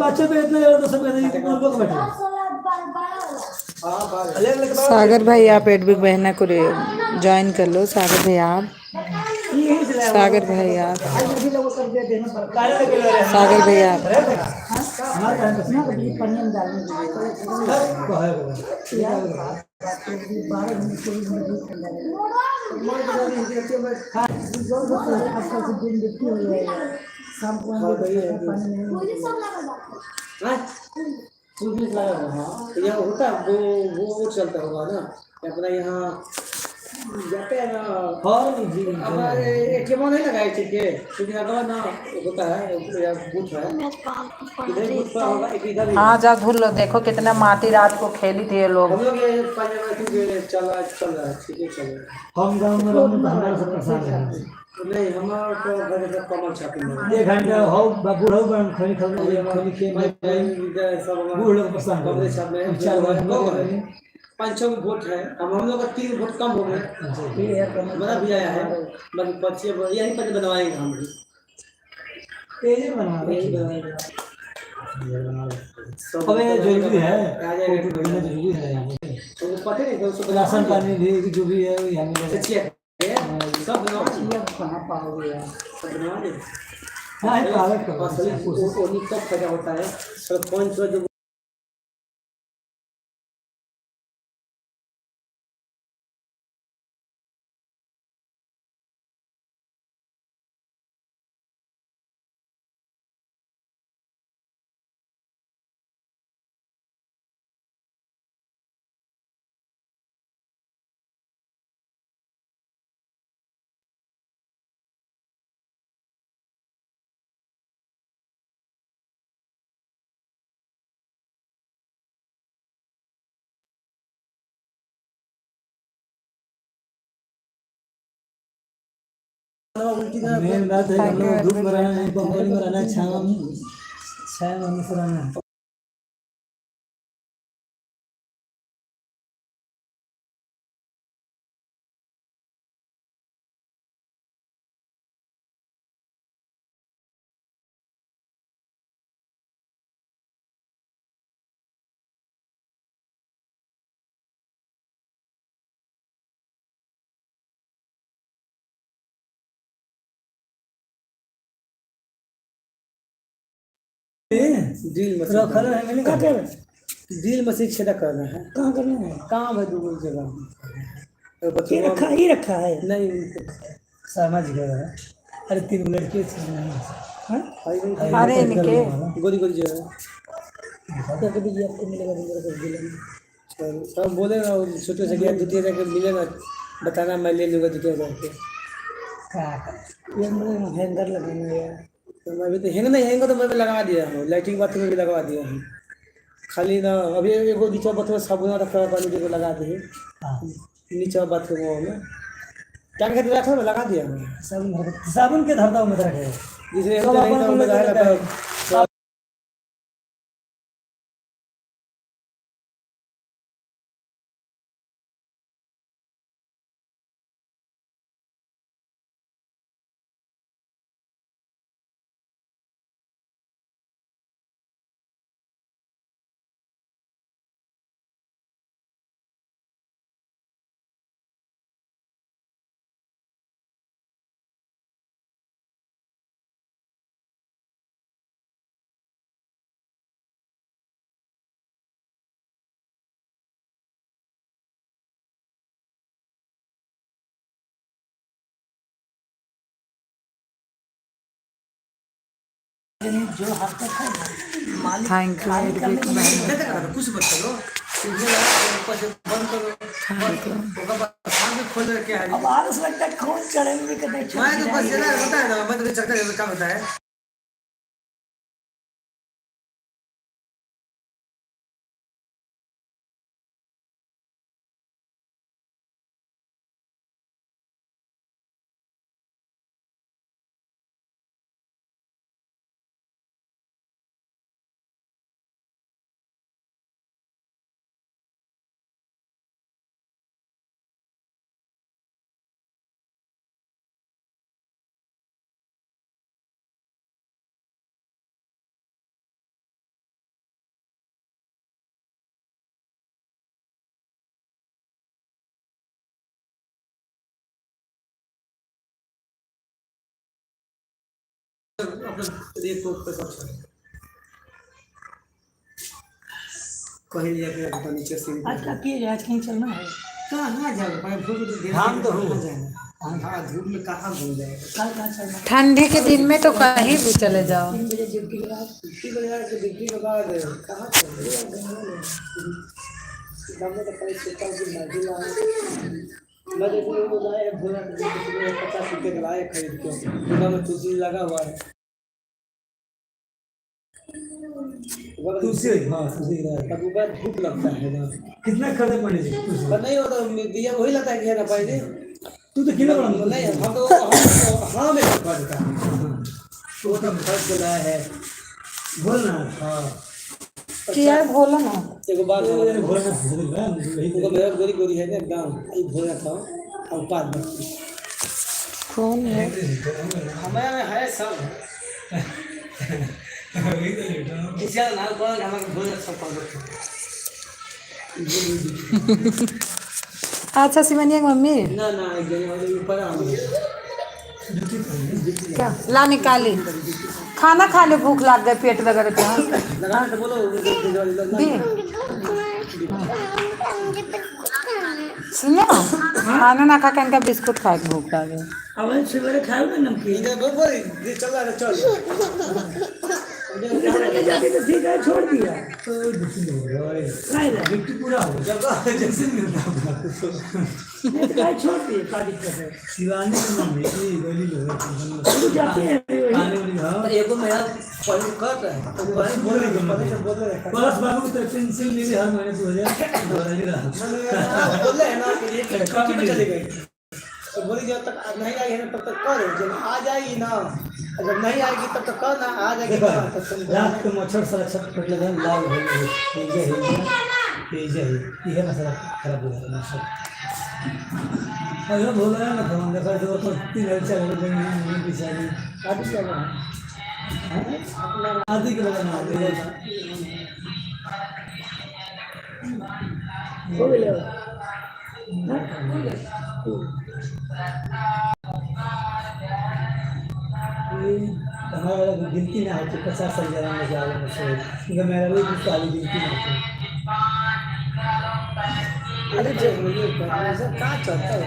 5 रुपए इतने ले 200 रुपए दे कितने लोग बैठे हां बाहर ले लेके सागर भाई आप एडबिग बहना को ज्वाइन कर लो सागर भैया आप सागर भाई आप सागर भैया शाम को पुलिस लगा हुआ हाँ यहाँ होता वो चलता होगा ना अपना यहाँ जाते हैं ना हमारे एटीएम नहीं लगाए थे क्योंकि अगर ना होता है बूथ है इधर बूथ पर होगा एक इधर हाँ जा धुल लो देखो कितना माटी रात को खेली थी ये लोग हम लोग ये पंजाब चल रहा है ठीक है चल रहा है हम गाँव में रहने तो हमारे से परेशान है नहीं हमारा तो घर का कमल छापी में 1 घंटा हो बाबू हो बन खनी खनी के मैं सब बूढ़ लोग पसंद कमरे छाप में 4 घंटे 5-6 वोट है। अब हम लोग का 3 वोट कम हो गए। बड़ा भी आया है बाकी 5 यही पर बनवाएंगे हम भी तेज बना यही बनवाएंगे। अबे जरूरी है आ जाएगा फोटो भेजना जरूरी है तो पता नहीं तो राशन पानी भी जो भी है वो हमें सच्ची है सब बनवा दिया कहां पाओगे यार सब बनवा दे। हां पालक का असली वो तब फायदा होता है सरपंच जो मेन बात है हम लोग धूप में रहना नहीं कंपनी में रहना छाया में से रहना ड्रिल मशीन रखल है मैंने कहा कर ड्रिल मशीन छेदा करना है। कहां करना है काम है दूर जगह ये रखा ही रखा है नहीं सामाजिक है अरे 3 लड़के थे हां अरे इनके गोली गोली जो है तो कभी ये आपको मिलेगा मेरे को दिला सब बोले ना छोटे से गया 2-3 हज़ार मिले ना बताना मैं ले लूँगा 2-3 हज़ार के क्या ये मुझे हैंगर लगाना है तो मैं भी तो हैंग नहीं हैंग तो मैं भी लगा दिया हूँ लैट्रिन बाथरूम में भी लगवा दिया हूँ खाली ना अभी एगो नीचे बाथरूम साबुन रखा पानी जो लगा दिए नीचे बाथरूम में क्या कहते रखा मैं लगा दिया हूँ साबुन के धरता में रखे जिसमें सब अपन को लगाया है। जो हरकत है थैंक यू कुछ मत करो बंद करो खोल के अब आलस लगता है कौन चढ़े में भी कहते हैं मैं तो बस ये होता है ना मैं तो चक्कर काम होता है कहीं जाके पता नीचे से आज का किए जाए कहीं चलना है कहाँ जाएगा भाई धूप तो धाम तो हो जाएगा हाँ धूप में कहाँ घूम जाएगा कल कहाँ चलना ठंडी के दिन में तो कहीं भी चले जाओ 3 बजे ड्यूटी के बाद छुट्टी को यार के डिग्री के बाद कहाँ चल गाँव में तो कहीं सोचा कि मैं देखो वो लाए भोला 50 रुपये का लाए खरीद के गाँव में तुलसी लगा हुआ है तुलसी हाँ तुलसी तब ऊपर धूप लगता है ना कितना खर्चा पड़ेगा पर नहीं होता दिया वही लगता है कि है ना पाएंगे तू तो किलो बड़ा नहीं हम तो हाँ में कर देता वो तो फर्क चला है बोलना हाँ क्या है बोलो ना। एगो बात है बोलना उनको मेरा गोरी गोरी है ना एकदम आई भोला था और पाँच बच्चे कौन है? हमारे में है सब किसी का नाम कौन हमारे भोला सब पाँच अच्छा सिमनिया की मम्मी ना ना एक जने वाले ऊपर आ क्या ला निकाली खाना खा ले भूख लग गई पेट वगैरह का लगाना तो बोलो दी सुनो खाना ना खा के इनका बिस्कुट खा के भूख लगे अब सवेरे खाओ ना नमकीन इधर बोल बोल चल रहा है चल जाके तो ठीक है छोड़ दिया तो दुखी हो गया काय रे व्यक्ति पूरा हो जगह जैसे मिलता नहीं काय छोड़ दिए का दिक्कत है शिवानी की मम्मी की गोली लो तू जाके आने वाली हां एगो मेरा पहले कट है तो भाई बोल रहे बस बाबू तो पेंसिल ले हर महीने 2000 नहीं रहा बोल रहे हैं ना कि ये छुट्टी में चली गई तो बोली जब तक नहीं आई है तब तक कर जब आ जाएगी ना जब नहीं आएगी तब तक कर ना आ जाएगी ना तो तुम रात को मच्छर सारा छत पर लगा लाल हो गई ये है मसला खराब हो गया सब अरे बोल रहा है ना हम देखा जो तो 3000 रुपए में बिचारी आदि क्या है आदि के लगा ना हो गया हमारा गिनती ना होती 50 साल जरा में जा रहा है क्योंकि मेरा भी सारी गिनती ना होती अरे जो ये सब का चलता है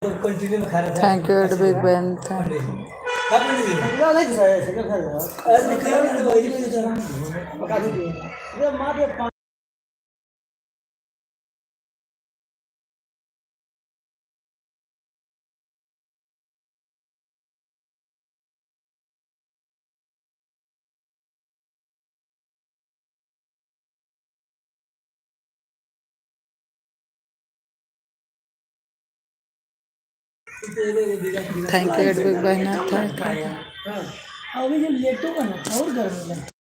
कंटिन्यू में खा रहा था थैंक यू बिग बहन कब नहीं पूरा नहीं दिखाया सेकंड खाया आज निकला तो वही में जरा पका दीजिए ये मार दे थैंक यू बिग बहन थैंक यू अभी जब लेट होगा ना और गर्म हो जाए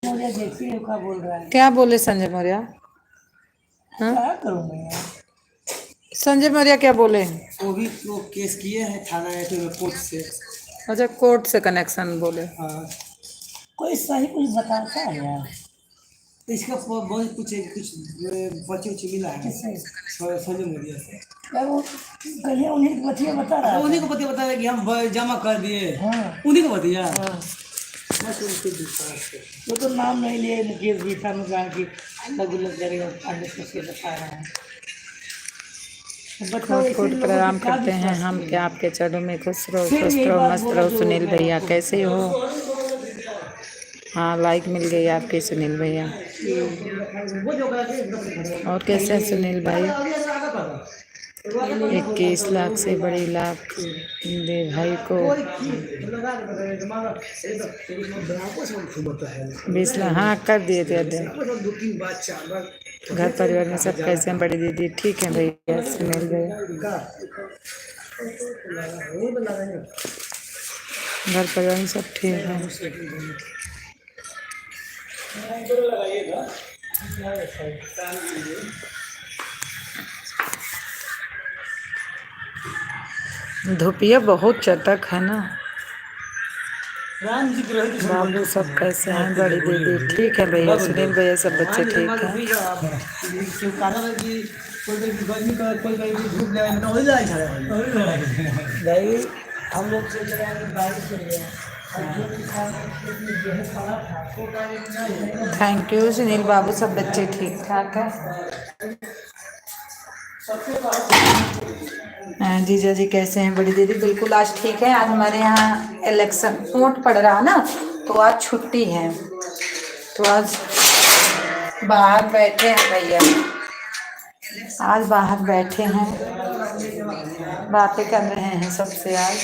मुझे देखती है क्या बोल रहा है क्या बोले संजय मौर्य हाँ क्या करूँ मैं यार संजय मौर्य क्या बोले? वो भी वो केस किए हैं थाना कोर्ट से। अच्छा, कोर्ट से कनेक्शन बोले। हाँ, कोई सही कुछ बताता है यार। तो इसका बहुत कुछ बच्चे उच्चे मिला है किससे? सोशल मीडिया से। यार वो कहीं उन्हीं की बतिया बता रहा तो उन्हीं था। को पता बताया कि हम जमा कर दिए, हाँ उन्हीं को बताया। बस उनके विश्वास से। वो तो नाम नहीं लिए, मुकेश भी था, मैं कहा कि अलग अलग करेगा, पांडे से बता रहा है। कोट कोट प्रणाम करते हैं हम क्या आपके चरणों में। खुश रहो, स्वस्थ रहो, मस्त रहो। सुनील भैया कैसे हो? हाँ, लाइक मिल गई आपके सुनील भैया। और कैसे हैं सुनील भाई? 21 लाख से बड़ी लाख दे भाई को 20 लाख। हाँ, कर दिए थे अध्ययन। घर परिवार में सब कैसे हैं? बड़ी दीदी ठीक है भैया। सुनील भैया घर परिवार में सब ठीक है। धूपिया बहुत चटक है ना। राम जी के रोहित बाबू सब कैसे हैं? बड़ी दीदी ठीक है भैया। सुनील भैया सब बच्चे ठीक हैं। गर्मी का कोई धूप लगाए तो वही लड़ाई भाई हम लोग सोच रहे हैं कि बारिश हो गया। थैंक यू सुनील बाबू सब बच्चे ठीक ठाक है। जीजा जी कैसे हैं? बड़ी दीदी बिल्कुल आज ठीक है। आज हमारे यहाँ इलेक्शन वोट पड़ रहा ना, तो आज छुट्टी है, तो आज बाहर बैठे हैं भैया। आज बाहर बैठे हैं, बातें कर रहे हैं सबसे। आज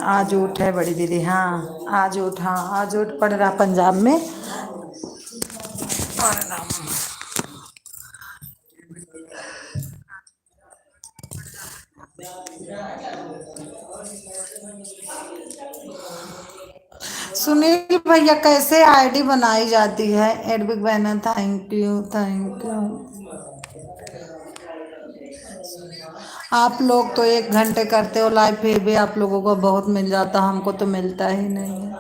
आज ऊट है बड़ी दीदी। हाँ आज ऊट, हाँ आज ऊट पड़ रहा पंजाब में। सुनील भैया कैसे आईडी बनाई जाती है? एडविक बहना थैंक यू थैंक यू। आप लोग तो 1 घंटे करते हो लाइव, फिर भी आप लोगों को बहुत मिल जाता, हमको तो मिलता ही नहीं है।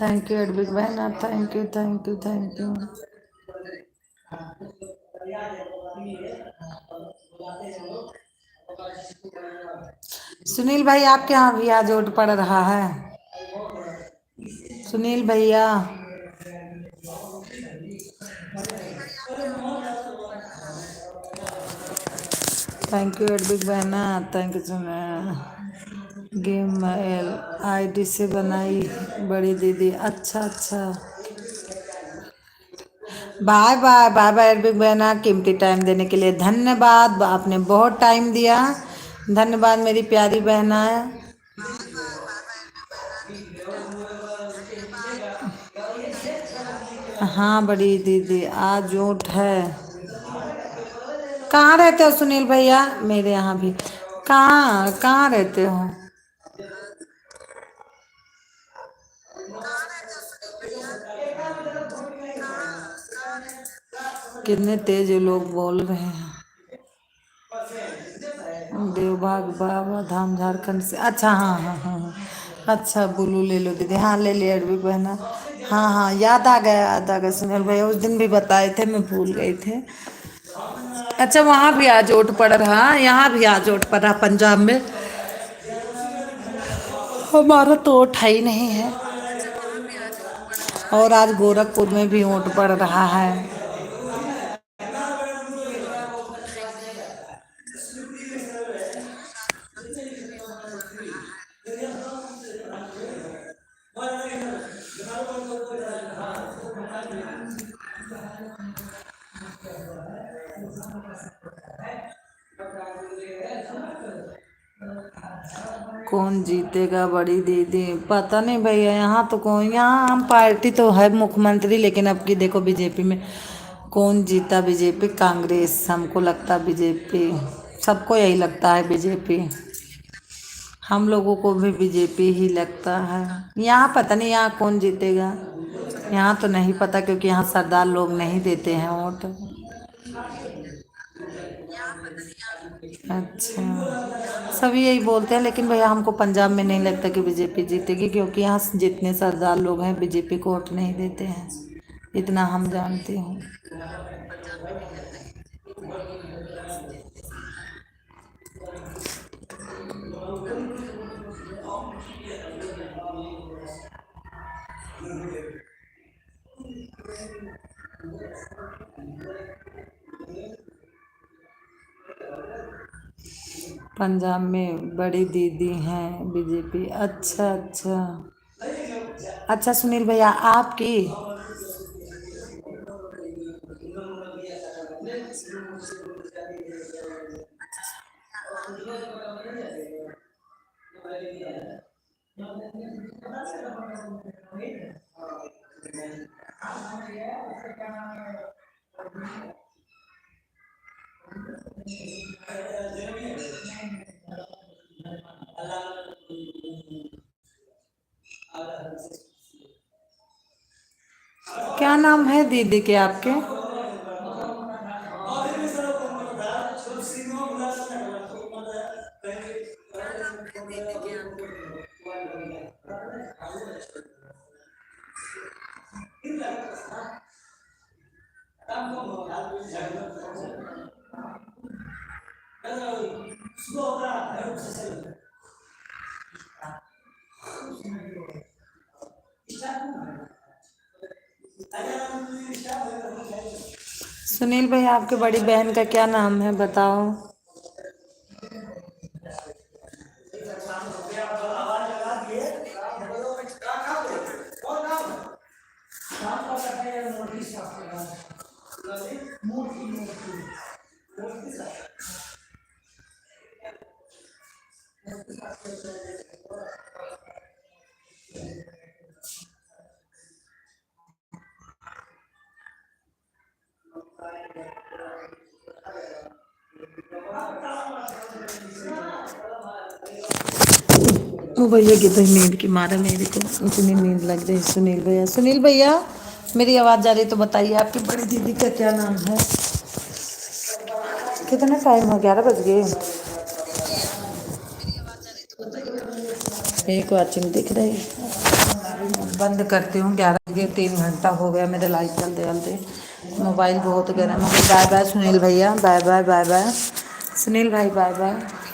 थैंक यू एडविक बहना, thank you thank you thank you. Sunil भाई आपके यहाँ भी आज वोट पड़ रहा है? सुनील भैया थैंक यू एडविक बहना, थैंक यू। गेम आईडी से बनाई बड़ी दीदी। अच्छा अच्छा, बाय बाय बाय बाय एडविक बहना। कीमती टाइम देने के लिए धन्यवाद, आपने बहुत टाइम दिया। धन्यवाद मेरी प्यारी बहना। हाँ बड़ी दीदी आज वोट है। कहाँ रहते हो सुनील भैया? मेरे यहाँ भी। कहाँ कहाँ रहते हो? कितने तेज ये लोग बोल रहे हैं। देवबाग बाबा धाम झारखंड से। अच्छा हाँ हाँ हाँ हाँ। अच्छा बुलू ले लो दीदी। हाँ ले लिया एडविक बहना। हाँ हाँ याद आ गया, याद आ गया। सुनील भैया उस दिन भी बताए थे, मैं भूल गई थे। अच्छा वहाँ भी आज वोट पड़ रहा, यहाँ भी आज वोट पड़ रहा पंजाब में। हमारा तो वोट है ही नहीं है। और आज गोरखपुर में भी वोट पड़ रहा है। कौन जीतेगा बड़ी दीदी? पता नहीं भैया, यहाँ तो कौन, यहाँ हम पार्टी तो है मुख्यमंत्री, लेकिन अब की देखो बीजेपी में कौन जीता? बीजेपी कांग्रेस? हमको लगता बीजेपी, सबको यही लगता है बीजेपी। हम लोगों को भी बीजेपी ही लगता है। यहाँ पता नहीं यहाँ कौन जीतेगा, यहाँ तो नहीं पता क्योंकि यहाँ सरदार लोग नहीं देते हैं वोट। अच्छा, सभी यही बोलते हैं, लेकिन भैया हमको पंजाब में नहीं लगता कि बीजेपी जीतेगी, क्योंकि यहाँ जितने सरदार लोग हैं बीजेपी को वोट नहीं देते हैं, इतना हम जानते हैं। पंजाब में बड़ी दीदी हैं बीजेपी। अच्छा अच्छा अच्छा, सुनील भैया आपकी क्या नाम है दीदी के आपके? सुनील भैया आपके बड़ी बहन का क्या नाम है बताओ? वो भैया की तो नींद की मारा मेरे को इतनी नींद लग रही है। सुनील भैया मेरी आवाज़ जा रही है तो बताइए आपकी बड़ी दीदी का क्या नाम है? कितना टाइम हो? 11 बज गए। एक वाचिंग दिख रही, बंद करती हूँ। 11 बजे 3 घंटा हो गया मेरे लाइट चलते चलते, मोबाइल बहुत गर्म हो गया। बाय बाय सुनील भैया, बाय बाय सुनील भाई, बाय बाय।